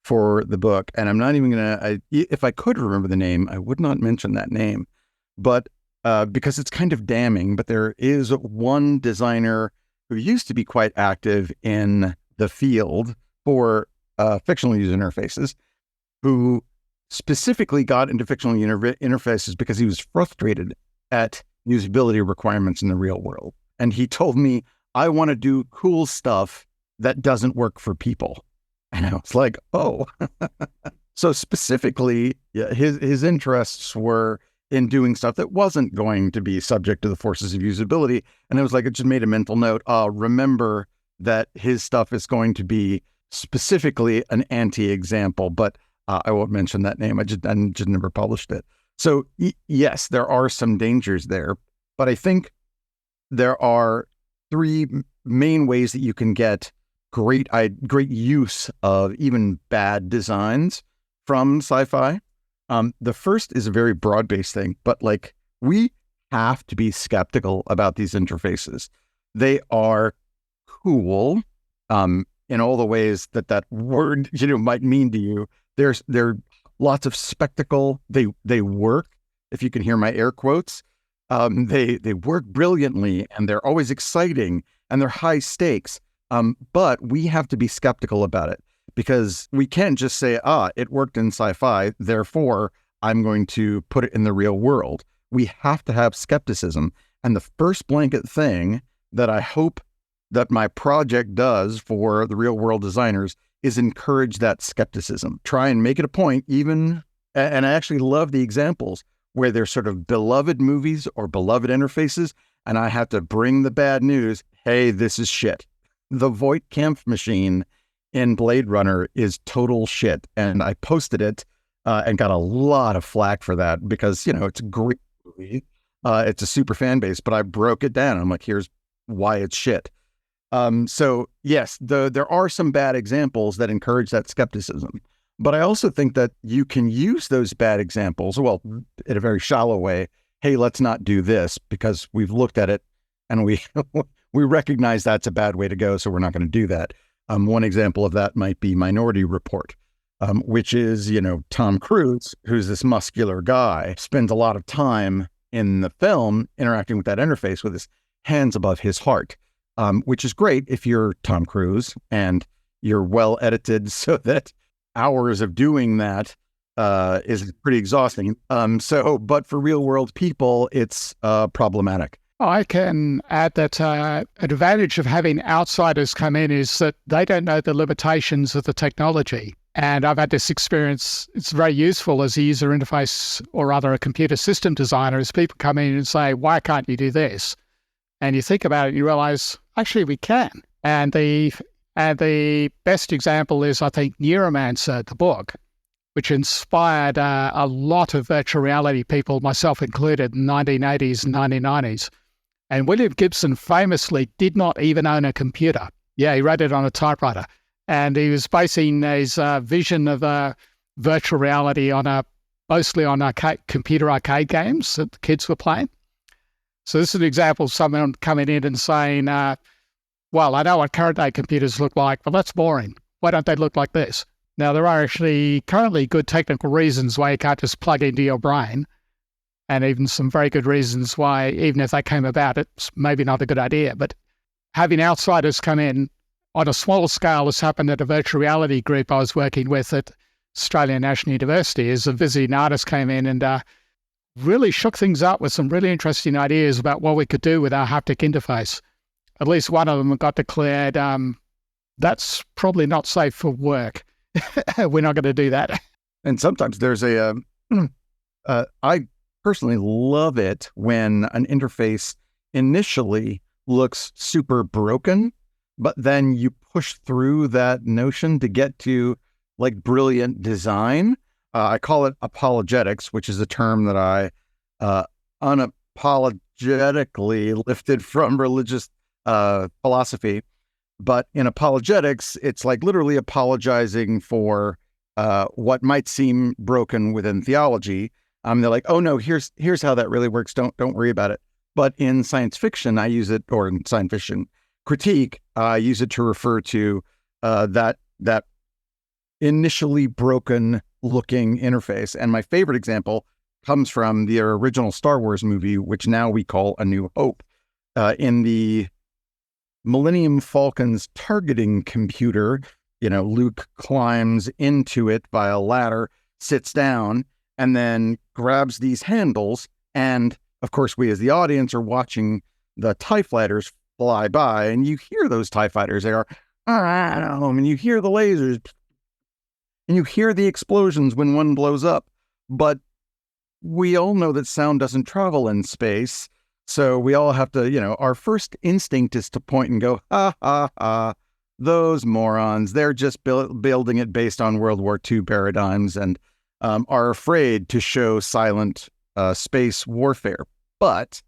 for the book. And I'm not even going to, if I could remember the name, I would not mention that name. But because it's kind of damning, but there is one designer who used to be quite active in the field for fictional user interfaces, who specifically got into fictional interfaces because he was frustrated at usability requirements in the real world. And he told me, I want to do cool stuff that doesn't work for people. And I was like, oh. So specifically, his interests were in doing stuff that wasn't going to be subject to the forces of usability. And it was it just made a mental note. Remember that his stuff is going to be specifically an anti-example, but I won't mention that name. I just never published it. So yes, there are some dangers there, but I think there are 3 main ways that you can get great use of even bad designs from sci-fi. The first is a very broad-based thing, but we have to be skeptical about these interfaces. They are cool in all the ways that word might mean to you. There's lots of spectacle. They work. If you can hear my air quotes, they work brilliantly, and they're always exciting, and they're high stakes. But we have to be skeptical about it, because we can't just say, it worked in sci-fi, therefore I'm going to put it in the real world. We have to have skepticism. And the first blanket thing that I hope that my project does for the real world designers is encourage that skepticism. Try and make it a point, and I actually love the examples where they're sort of beloved movies or beloved interfaces, and I have to bring the bad news. Hey, this is shit. The Voight-Kampff machine in Blade Runner is total shit. And I posted it and got a lot of flack for that, because, it's a great movie. It's a super fan base, but I broke it down. I'm like, here's why it's shit. So yes, there are some bad examples that encourage that skepticism. But I also think that you can use those bad examples, well, in a very shallow way. Hey, let's not do this, because we've looked at it and we recognize that's a bad way to go, so we're not going to do that. One example of that might be Minority Report, which is, Tom Cruise, who's this muscular guy, spends a lot of time in the film interacting with that interface with his hands above his heart, which is great if you're Tom Cruise and you're well edited so that hours of doing that is pretty exhausting. But for real world people, it's problematic. I can add that an advantage of having outsiders come in is that they don't know the limitations of the technology. And I've had this experience. It's very useful as a user interface or rather a computer system designer as people come in and say, why can't you do this? And you think about it and you realize, actually, we can. And the best example is, I think, Neuromancer, the book, which inspired a lot of virtual reality people, myself included, in the 1980s and 1990s. And William Gibson famously did not even own a computer. Yeah, he wrote it on a typewriter. And he was basing his vision of virtual reality on mostly on computer arcade games that the kids were playing. So this is an example of someone coming in and saying, well, I know what current day computers look like, but that's boring. Why don't they look like this? Now, there are actually currently good technical reasons why you can't just plug into your brain, and even some very good reasons why, even if they came about, it's maybe not a good idea. But having outsiders come in on a smaller scale has happened at a virtual reality group I was working with at Australian National University, as a visiting artist came in and really shook things up with some really interesting ideas about what we could do with our haptic interface. At least one of them got declared, that's probably not safe for work. We're not going to do that. And sometimes there's I personally love it when an interface initially looks super broken, but then you push through that notion to get to like brilliant design. I call it apologetics, which is a term that I unapologetically lifted from religious philosophy. But in apologetics, it's like literally apologizing for what might seem broken within theology. They're like, oh no, here's how that really works. Don't worry about it. But in science fiction, I use it, or in science fiction critique, I use it to refer to that initially broken looking interface. And my favorite example comes from the original Star Wars movie, which now we call A New Hope. In the Millennium Falcon's targeting computer, Luke climbs into it via a ladder, sits down, and then grabs these handles. And of course, we as the audience are watching the TIE fighters fly by, and you hear those TIE fighters. They are, and you hear the lasers, and you hear the explosions when one blows up. But we all know that sound doesn't travel in space. So we all have to, our first instinct is to point and go, ha, ha, ha, those morons. They're just building it based on World War II paradigms and are afraid to show silent space warfare. But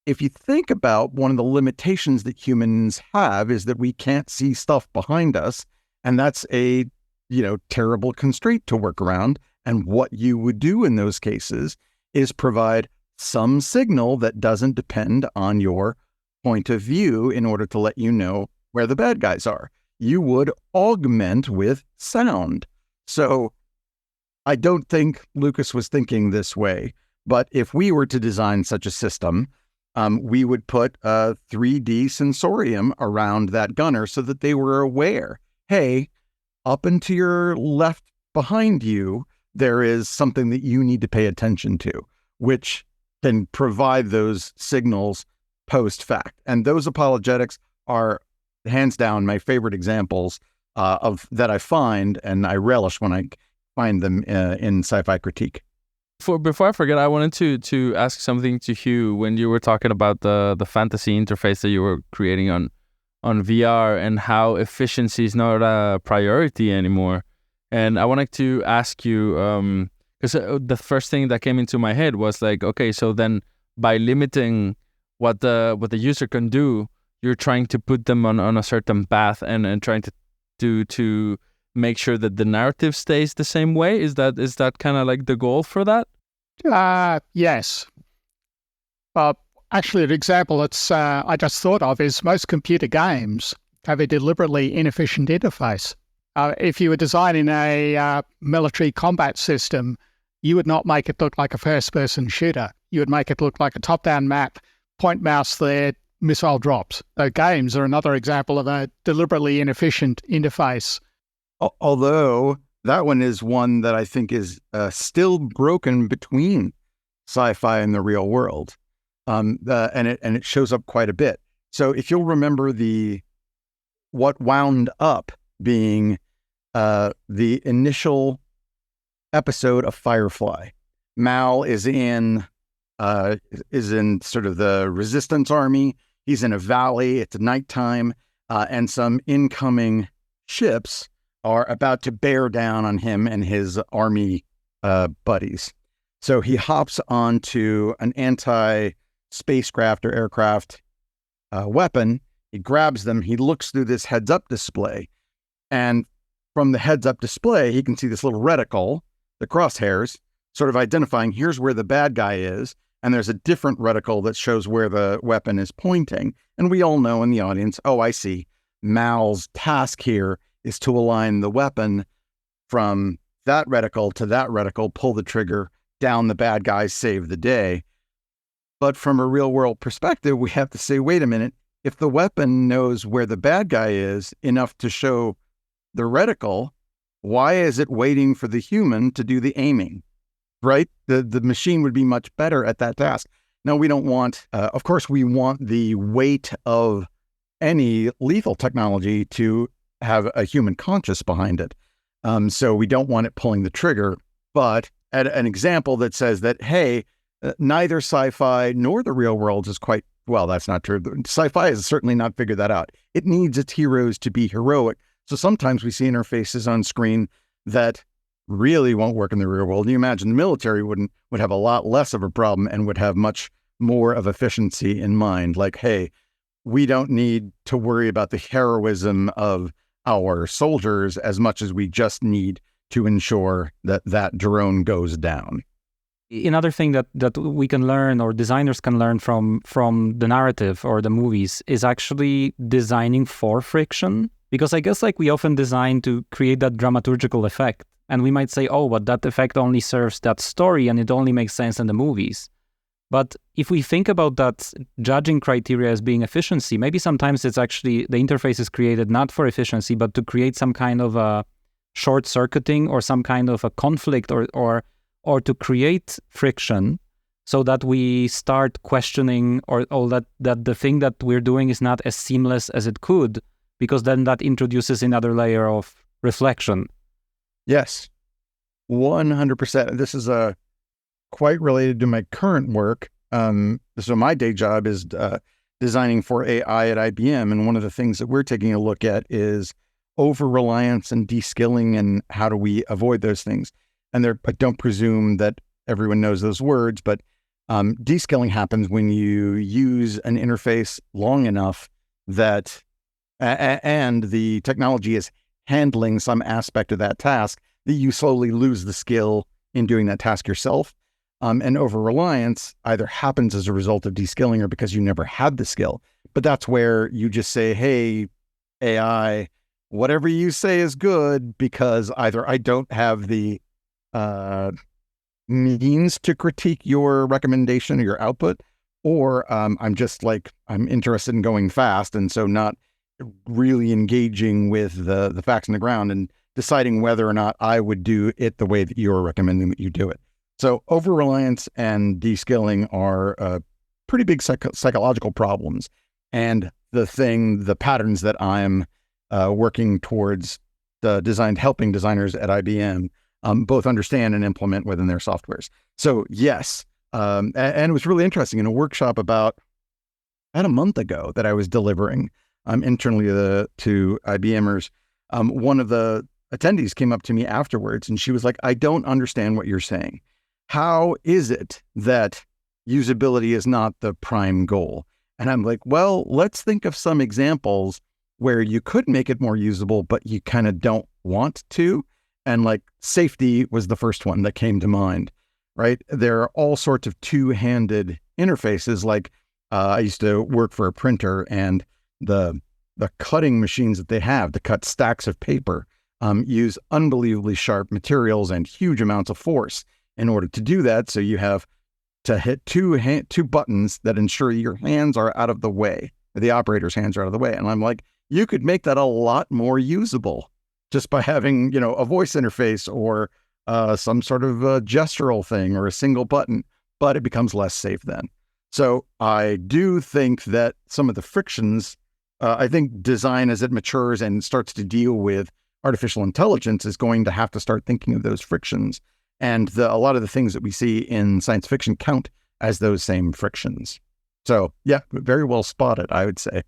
if you think about one of the limitations that humans have is that we can't see stuff behind us. And that's a, terrible constraint to work around. And what you would do in those cases is provide some signal that doesn't depend on your point of view in order to let you know where the bad guys are. You would augment with sound. So I don't think Lucas was thinking this way, but if we were to design such a system, we would put a 3D sensorium around that gunner so that they were aware, hey, up and to your left behind you, there is something that you need to pay attention to, which can provide those signals post-fact. And those apologetics are hands down my favorite examples of that I find, and I relish when I find them in sci-fi critique. Before I forget, I wanted to ask something to Hugh when you were talking about the fantasy interface that you were creating on VR and how efficiency is not a priority anymore. And I wanted to ask you, because the first thing that came into my head was like, okay, so then by limiting what the user can do, you're trying to put them on a certain path and trying to make sure that the narrative stays the same way. Is that kind of like the goal for that? Yes. Actually, an example that's I just thought of is most computer games have a deliberately inefficient interface. If you were designing a military combat system, you would not make it look like a first-person shooter. You would make it look like a top-down map, point mouse there, missile drops. Games are another example of a deliberately inefficient interface. Although that one is one that I think is still broken between sci-fi and the real world, and it shows up quite a bit. So if you'll remember what wound up being the initial episode of Firefly. Mal is in sort of the resistance army. He's in a valley. It's nighttime, and some incoming ships are about to bear down on him and his army buddies. So he hops onto an anti-spacecraft or aircraft weapon. He grabs them. He looks through this heads-up display, and from the heads-up display, he can see this little reticle, the crosshairs, sort of identifying here's where the bad guy is, and there's a different reticle that shows where the weapon is pointing. And we all know in the audience, oh, I see. Mal's task here is to align the weapon from that reticle to that reticle, pull the trigger, down the bad guy, save the day. But from a real-world perspective, we have to say, wait a minute, if the weapon knows where the bad guy is enough to show the reticle, why is it waiting for the human to do the aiming? Right? The machine would be much better at that task. Now, we don't want, of course, we want the weight of any lethal technology to have a human conscious behind it. So we don't want it pulling the trigger. But an example that says that, hey, neither sci-fi nor the real world is quite, well, that's not true. Sci-fi has certainly not figured that out. It needs its heroes to be heroic. So sometimes we see interfaces on screen that really won't work in the real world. You imagine the military would have a lot less of a problem and would have much more of efficiency in mind. Like, hey, we don't need to worry about the heroism of our soldiers as much as we just need to ensure that that drone goes down. Another thing that we can learn, or designers can learn from the narrative or the movies, is actually designing for friction. Because I guess like we often design to create that dramaturgical effect. And we might say, oh, but that effect only serves that story and it only makes sense in the movies. But if we think about that judging criteria as being efficiency, maybe sometimes it's actually the interface is created not for efficiency, but to create some kind of a short-circuiting or some kind of a conflict or to create friction so that we start questioning or that the thing that we're doing is not as seamless as it could, because then that introduces another layer of reflection. Yes, 100%. This is quite related to my current work. So my day job is designing for AI at IBM. And one of the things that we're taking a look at is over-reliance and de-skilling and how do we avoid those things. And I don't presume that everyone knows those words, but de-skilling happens when you use an interface long enough that and the technology is handling some aspect of that task that you slowly lose the skill in doing that task yourself. And over-reliance either happens as a result of de-skilling or because you never had the skill. But that's where you just say, hey, AI, whatever you say is good, because either I don't have the means to critique your recommendation or your output, or I'm just like, I'm interested in going fast, and so not really engaging with the facts on the ground and deciding whether or not I would do it the way that you're recommending that you do it. So over-reliance and de-skilling are pretty big psychological problems. And the patterns that I'm working towards helping designers at IBM both understand and implement within their softwares. So yes, and it was really interesting in a workshop about a month ago that I was delivering internally to IBMers. One of the attendees came up to me afterwards and she was like, I don't understand what you're saying. How is it that usability is not the prime goal? And I'm like, well, let's think of some examples where you could make it more usable, but you kind of don't want to. And like safety was the first one that came to mind, right? There are all sorts of two-handed interfaces. Like I used to work for a printer, and the cutting machines that they have to cut stacks of paper use unbelievably sharp materials and huge amounts of force in order to do that. So you have to hit two buttons that ensure your hands are out of the way, the operator's hands are out of the way. And I'm like, you could make that a lot more usable just by having, a voice interface or some sort of a gestural thing or a single button, but it becomes less safe then. So I do think that some of the frictions, I think design as it matures and starts to deal with artificial intelligence is going to have to start thinking of those frictions. And a lot of the things that we see in science fiction count as those same frictions. So yeah, very well spotted, I would say.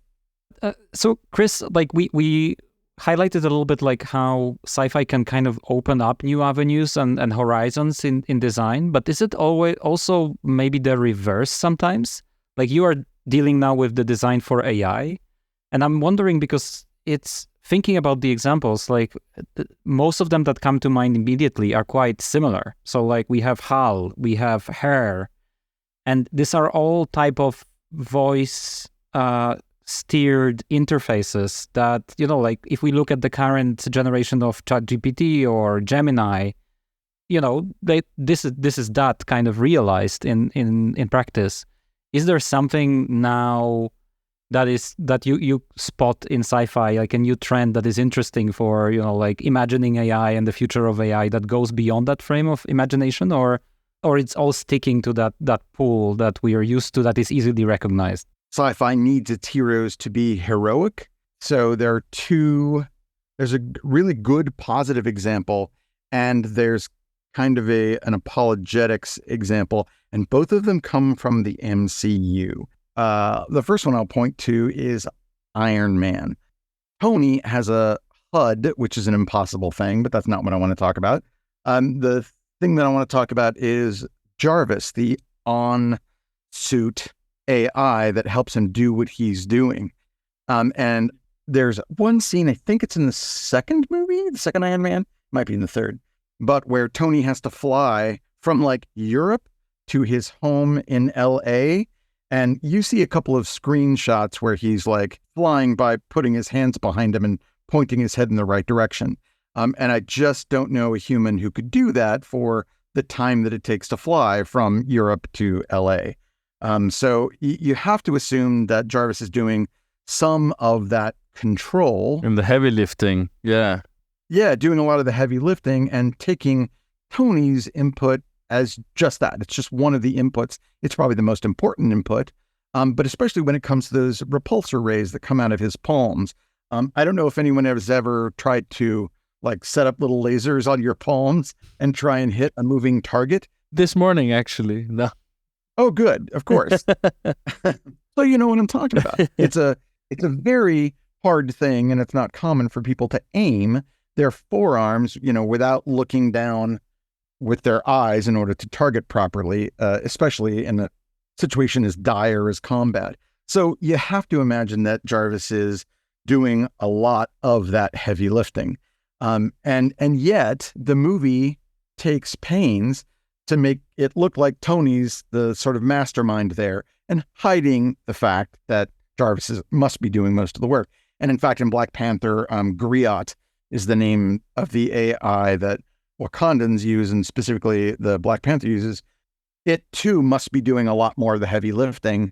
So Chris, like we highlighted a little bit like how sci-fi can kind of open up new avenues and horizons in design, but is it always also maybe the reverse sometimes? Like you are dealing now with the design for AI, and I'm wondering because it's thinking about the examples, like most of them that come to mind immediately are quite similar. So like we have HAL, we have hair, and these are all type of voice steered interfaces that, you know, like if we look at the current generation of ChatGPT or Gemini, you know, this is that kind of realized in practice. Is there something now that you spot in sci-fi, like a new trend that is interesting for, you know, like imagining AI and the future of AI that goes beyond that frame of imagination, or it's all sticking to that pool that we are used to that is easily recognized? Sci-fi needs its heroes to be heroic. So there's a really good positive example, and there's kind of an apologetics example, and both of them come from the MCU. The first one I'll point to is Iron Man. Tony has a HUD, which is an impossible thing, but that's not what I want to talk about. The thing that I want to talk about is Jarvis, the on-suit AI that helps him do what he's doing. And there's one scene, I think it's in the second Iron Man, might be in the third, but where Tony has to fly from like Europe to his home in LA. And you see a couple of screenshots where he's like flying by putting his hands behind him and pointing his head in the right direction. And I just don't know a human who could do that for the time that it takes to fly from Europe to LA. So you have to assume that Jarvis is doing some of that control. And the heavy lifting, yeah. Yeah, doing a lot of the heavy lifting and taking Tony's input as just that. It's just one of the inputs. It's probably the most important input, but especially when it comes to those repulsor rays that come out of his palms. I don't know if anyone has ever tried to like set up little lasers on your palms and try and hit a moving target. This morning, actually. No. Oh, good. Of course. So you know what I'm talking about. It's a very hard thing, and it's not common for people to aim their forearms, you know, without looking down with their eyes in order to target properly, especially in a situation as dire as combat. So you have to imagine that Jarvis is doing a lot of that heavy lifting. And yet the movie takes pains to make it look like Tony's the sort of mastermind there and hiding the fact that Jarvis must be doing most of the work. And in fact, in Black Panther, Griot is the name of the AI that Wakandans use, and specifically the Black Panther uses. It too must be doing a lot more of the heavy lifting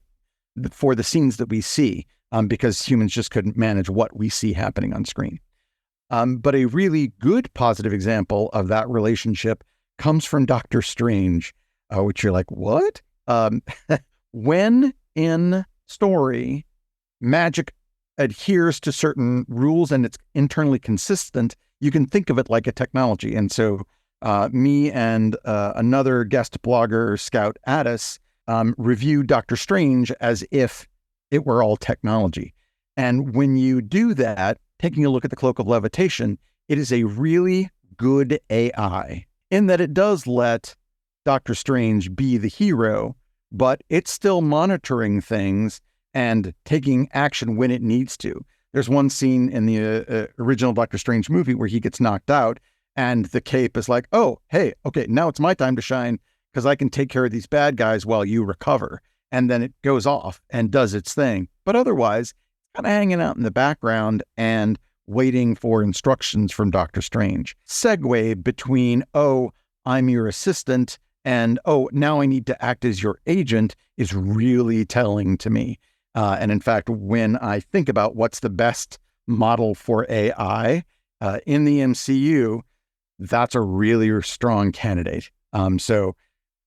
for the scenes that we see, because humans just couldn't manage what we see happening on screen. But a really good positive example of that relationship comes from Doctor Strange, which you're like, what? When in story, magic adheres to certain rules and it's internally consistent, you can think of it like a technology. And so me and another guest blogger, Scout Addis, reviewed Doctor Strange as if it were all technology. And when you do that, taking a look at the Cloak of Levitation, it is a really good AI in that it does let Doctor Strange be the hero, but it's still monitoring things and taking action when it needs to. There's one scene in the original Doctor Strange movie where he gets knocked out and the cape is like, oh, hey, okay, now it's my time to shine because I can take care of these bad guys while you recover. And then it goes off and does its thing. But otherwise, kind of hanging out in the background and waiting for instructions from Doctor Strange. Segue between, oh, I'm your assistant, and oh, now I need to act as your agent is really telling to me. And in fact, when I think about what's the best model for AI in the MCU, that's a really strong candidate. So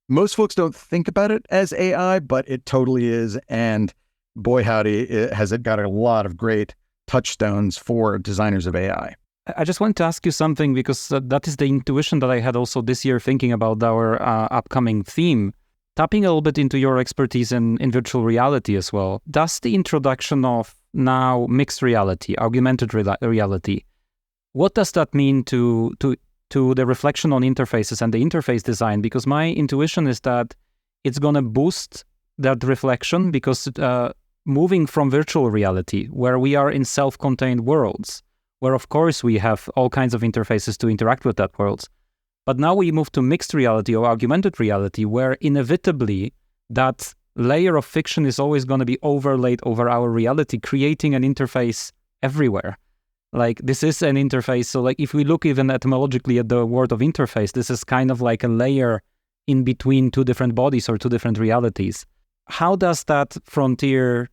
most folks don't think about it as AI, but it totally is. And boy, howdy, has it got a lot of great touchstones for designers of AI. I just wanted to ask you something because that is the intuition that I had also this year thinking about our upcoming theme. Tapping a little bit into your expertise in virtual reality as well, does the introduction of now mixed reality, augmented reality, what does that mean to the reflection on interfaces and the interface design? Because my intuition is that it's going to boost that reflection because moving from virtual reality, where we are in self-contained worlds, where of course we have all kinds of interfaces to interact with that world. But now we move to mixed reality or augmented reality, where inevitably that layer of fiction is always going to be overlaid over our reality, creating an interface everywhere. Like this is an interface. So like if we look even etymologically at the word of interface, this is kind of like a layer in between two different bodies or two different realities. How does that frontier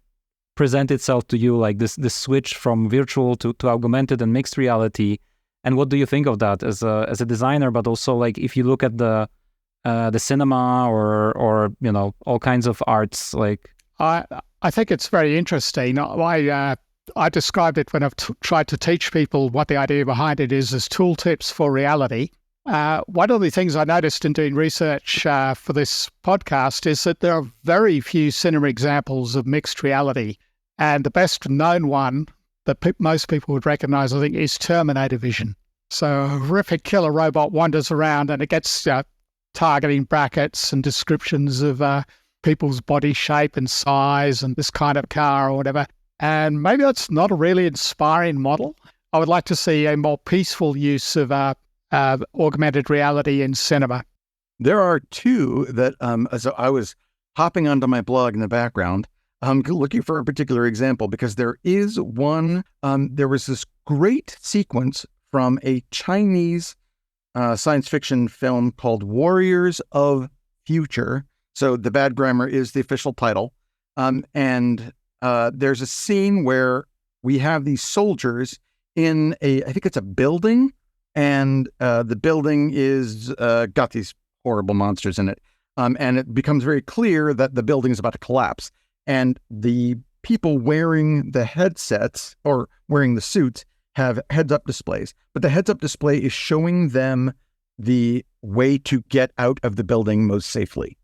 present itself to you, like this switch from virtual to augmented and mixed reality? And what do you think of that as a designer, but also like if you look at the cinema or you know all kinds of arts? Like I think it's very interesting. I described it when I've tried to teach people what the idea behind it is as tooltips for reality. One of the things I noticed in doing research for this podcast is that there are very few cinema examples of mixed reality, and the best known one that most people would recognize, I think, is Terminator Vision. So a horrific killer robot wanders around and it gets targeting brackets and descriptions of people's body shape and size and this kind of car or whatever. And maybe that's not a really inspiring model. I would like to see a more peaceful use of augmented reality in cinema. There are two that, so I was hopping onto my blog in the background, looking for a particular example, because there is one, there was this great sequence from a Chinese science fiction film called Warriors of Future. So the bad grammar is the official title. And there's a scene where we have these soldiers in I think it's a building, and the building is got these horrible monsters in it. And it becomes very clear that the building is about to collapse. And the people wearing the headsets or wearing the suits have heads-up displays. But the heads-up display is showing them the way to get out of the building most safely.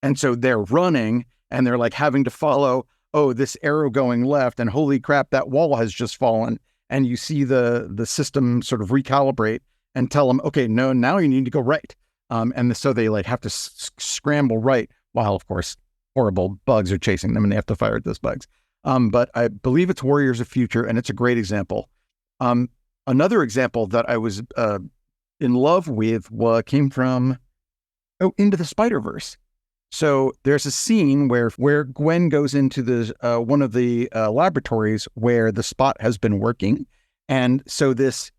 And so they're running and they're like having to follow, oh, this arrow going left, and holy crap, that wall has just fallen. And you see the system sort of recalibrate and tell them, okay, no, now you need to go right. And so they like have to scramble right, while of course horrible bugs are chasing them and they have to fire at those bugs. But I believe it's Warriors of Future, and it's a great example. Another example that I was in love with came from Into the Spider-Verse. So there's a scene where Gwen goes into the one of the laboratories where the Spot has been working, and so this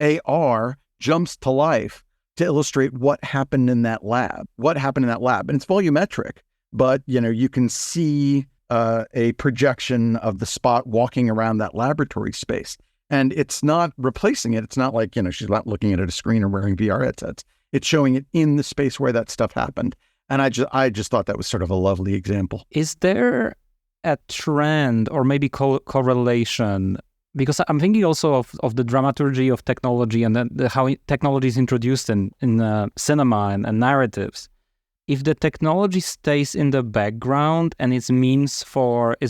AR jumps to life to illustrate what happened in that lab. And it's volumetric, but you can see a projection of the Spot walking around that laboratory space, and it's not replacing it. It's not like she's not looking at a screen or wearing VR headsets. It's showing it in the space where that stuff happened. And I just thought that was sort of a lovely example. Is there a trend or maybe correlation? Because I'm thinking also of the dramaturgy of technology and then how technology is introduced in cinema and narratives. If the technology stays in the background and it's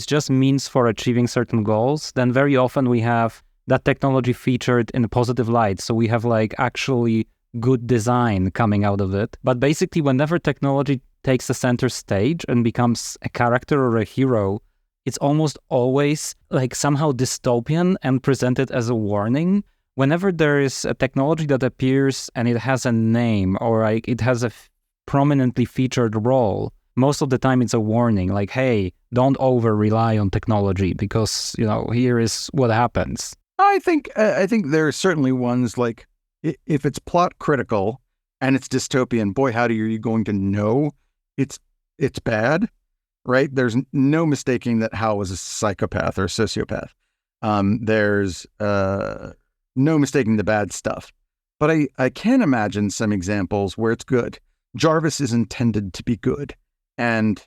just means for achieving certain goals, then very often we have that technology featured in a positive light. So we have like actually good design coming out of it. But basically, whenever technology takes the center stage and becomes a character or a hero, it's almost always like somehow dystopian and presented as a warning. Whenever there is a technology that appears and it has a name or like it has a prominently featured role, most of the time it's a warning, like, hey, don't over rely on technology because, here is what happens. I think there are certainly ones like, if it's plot critical and it's dystopian, boy, howdy, are you going to know it's bad, right? There's no mistaking that Hal was a psychopath or a sociopath. There's no mistaking the bad stuff. But I can imagine some examples where it's good. Jarvis is intended to be good. And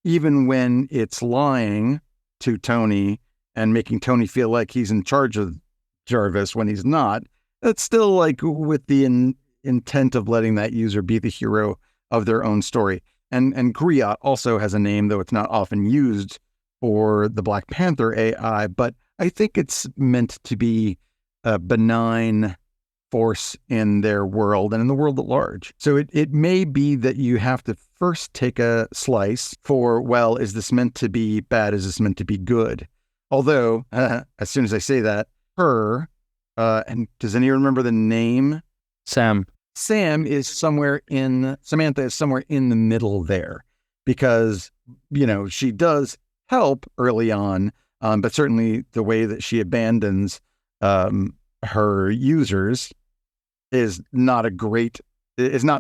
even when it's lying to Tony and making Tony feel like he's in charge of Jarvis when he's not, that's still like with the intent of letting that user be the hero of their own story. And Griot also has a name, though it's not often used for the Black Panther AI, but I think it's meant to be a benign force in their world and in the world at large. So it may be that you have to first take a slice for, well, is this meant to be bad? Is this meant to be good? Although, as soon as I say that, and does anyone remember the name? Samantha is somewhere in the middle there, because, she does help early on, but certainly the way that she abandons her users is not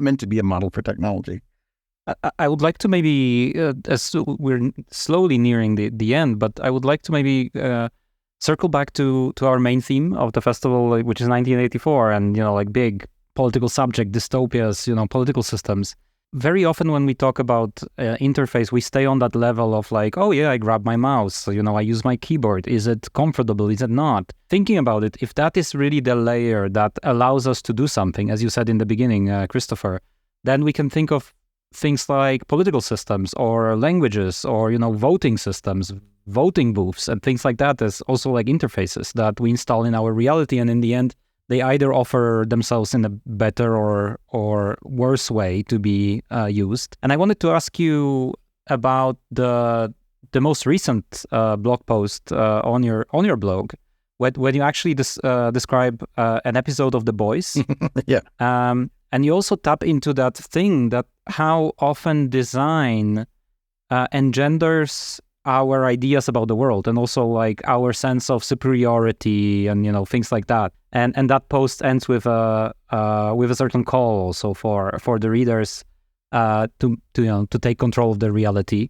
meant to be a model for technology. I would like to maybe, as we're slowly nearing the end, but I would like to maybe circle back to our main theme of the festival, which is 1984, and big political subject, dystopias, political systems. Very often when we talk about interface, we stay on that level of like, oh yeah, I grab my mouse, I use my keyboard. Is it comfortable? Is it not? Thinking about it, if that is really the layer that allows us to do something, as you said in the beginning, Christopher, then we can think of things like political systems or languages or, voting systems, voting booths and things like that as also like interfaces that we install in our reality. And in the end, they either offer themselves in a better or worse way to be used. And I wanted to ask you about the most recent blog post on your blog, when you actually describe an episode of The Boys. Yeah. And you also tap into that thing that how often design engenders our ideas about the world and also like our sense of superiority and things like that. And that post ends with a certain call also for the readers to take control of their reality.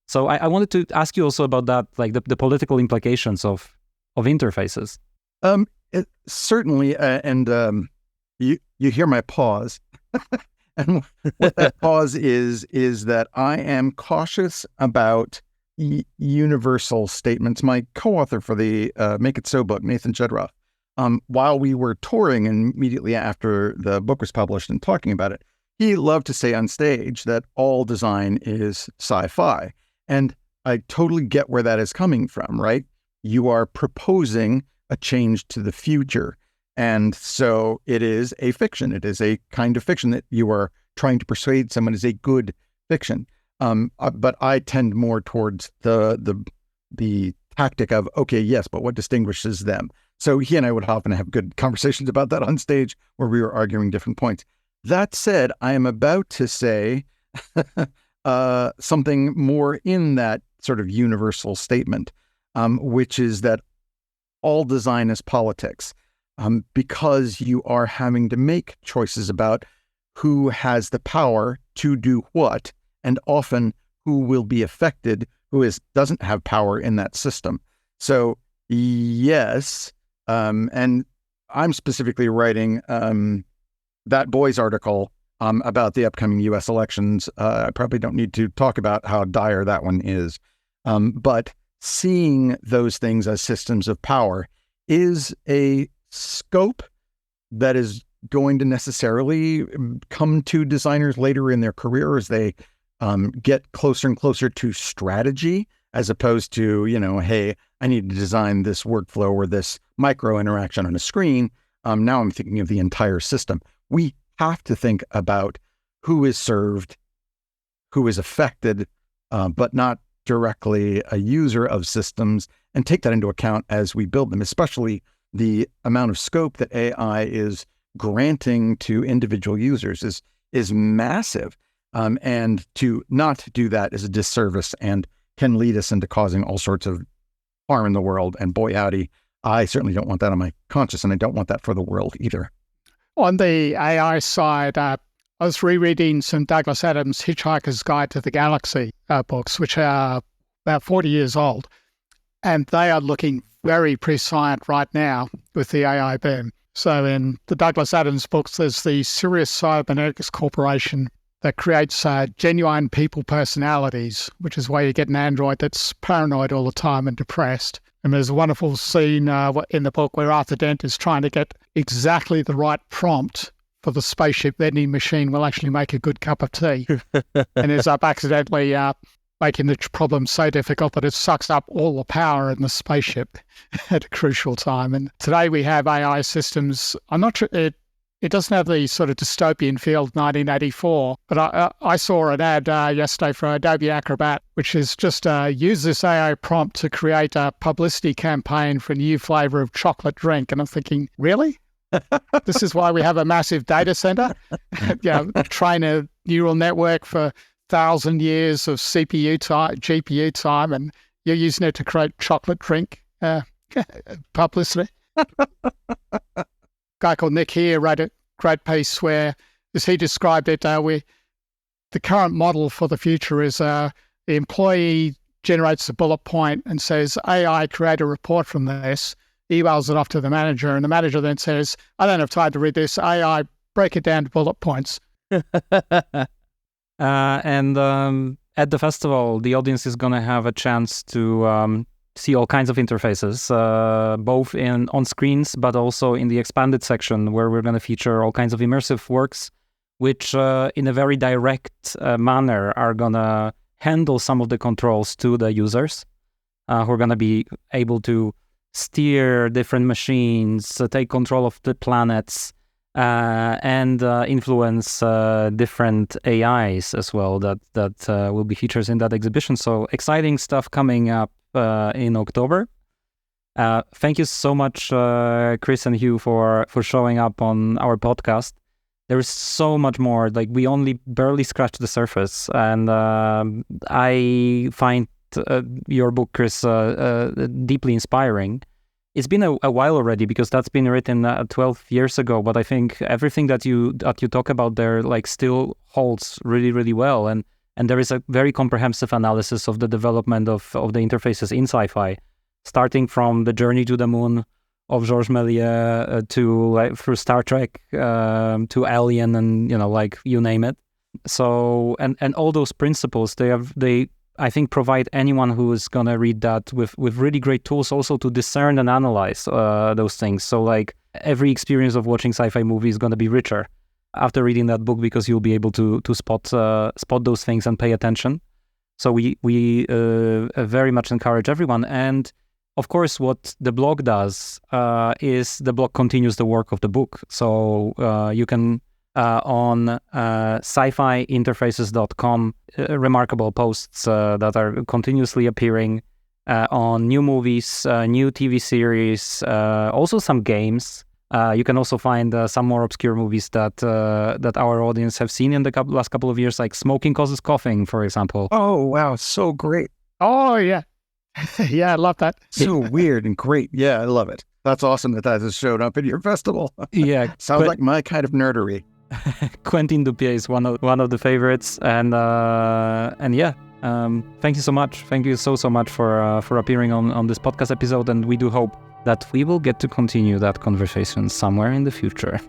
So I wanted to ask you also about that, like the political implications of interfaces. Certainly, and you hear my pause. And what that pause is that I am cautious about universal statements. My co-author for the Make It So book, Nathan Shedroff, while we were touring and immediately after the book was published and talking about it, he loved to say on stage that all design is sci-fi. And I totally get where that is coming from, right? You are proposing a change to the future. And so it is a fiction. It is a kind of fiction that you are trying to persuade someone is a good fiction. But I tend more towards the tactic of, okay, yes, but what distinguishes them? So he and I would often have good conversations about that on stage where we were arguing different points. That said, I am about to say something more in that sort of universal statement, which is that all design is politics, because you are having to make choices about who has the power to do what, and often who will be affected, who doesn't have power in that system. So yes, and I'm specifically writing that Boys article about the upcoming U.S. elections. I probably don't need to talk about how dire that one is, but seeing those things as systems of power is a scope that is going to necessarily come to designers later in their career as they get closer and closer to strategy, as opposed to, hey, I need to design this workflow or this micro interaction on a screen. Now I'm thinking of the entire system. We have to think about who is served, who is affected, but not directly a user of systems, and take that into account as we build them, especially the amount of scope that AI is granting to individual users is massive. And to not do that is a disservice and can lead us into causing all sorts of harm in the world. And boy, howdy, I certainly don't want that on my conscience, and I don't want that for the world either. On the AI side, I was rereading some Douglas Adams' Hitchhiker's Guide to the Galaxy books, which are about 40 years old. And they are looking very prescient right now with the AI boom. So in the Douglas Adams books, there's the Sirius Cybernetics Corporation that creates genuine people personalities, which is why you get an android that's paranoid all the time and depressed. And there's a wonderful scene in the book where Arthur Dent is trying to get exactly the right prompt for the spaceship vending machine will actually make a good cup of tea. And ends up accidentally making the problem so difficult that it sucks up all the power in the spaceship at a crucial time. And today we have AI systems. I'm not sure, it doesn't have the sort of dystopian feel of 1984, but I saw an ad yesterday for Adobe Acrobat, which is just use this AI prompt to create a publicity campaign for a new flavor of chocolate drink. And I'm thinking, really? This is why we have a massive data center? Train a neural network for 1,000 years of CPU time, GPU time, and you're using it to create chocolate drink publicity. Guy called Nick here wrote a great piece where, as he described it, the current model for the future is the employee generates a bullet point and says, AI, create a report from this, emails it off to the manager, and the manager then says, I don't have time to read this, AI, break it down to bullet points. And at the festival, the audience is going to have a chance to see all kinds of interfaces, both on screens, but also in the expanded section where we're going to feature all kinds of immersive works, which in a very direct manner are going to handle some of the controls to the users, who are going to be able to steer different machines, take control of the planets, and influence different AIs as well that will be features in that exhibition. So exciting stuff coming up in October. Thank you so much, Chris and Hugh, for showing up on our podcast. There is so much more. Like, we only barely scratched the surface, and I find your book, Chris, deeply inspiring. It's been a while already, because that's been written 12 years ago, but I think everything that you talk about there still holds really, really well. And there is a very comprehensive analysis of the development of the interfaces in sci-fi, starting from the journey to the moon of Georges Méliès to through Star Trek to Alien, and you name it. So and all those principles, they I think provide anyone who is gonna read that with really great tools also to discern and analyze those things. So every experience of watching sci-fi movie is gonna be richer after reading that book, because you'll be able to spot those things and pay attention. So we very much encourage everyone. And of course, what the blog does is the blog continues the work of the book. So you can on sci-fi-interfaces.com remarkable posts that are continuously appearing on new movies, new TV series, also some games. You can also find some more obscure movies that our audience have seen in the last couple of years, like Smoking Causes Coughing, for example. Oh, wow. So great. Oh, yeah. Yeah, I love that. So weird and great. Yeah, I love it. That's awesome that has showed up at your festival. Yeah. Sounds like my kind of nerdery. Quentin Dupieux is one of the favorites, and yeah, thank you so much. Thank you so much for appearing on this podcast episode, and we do hope that we will get to continue that conversation somewhere in the future.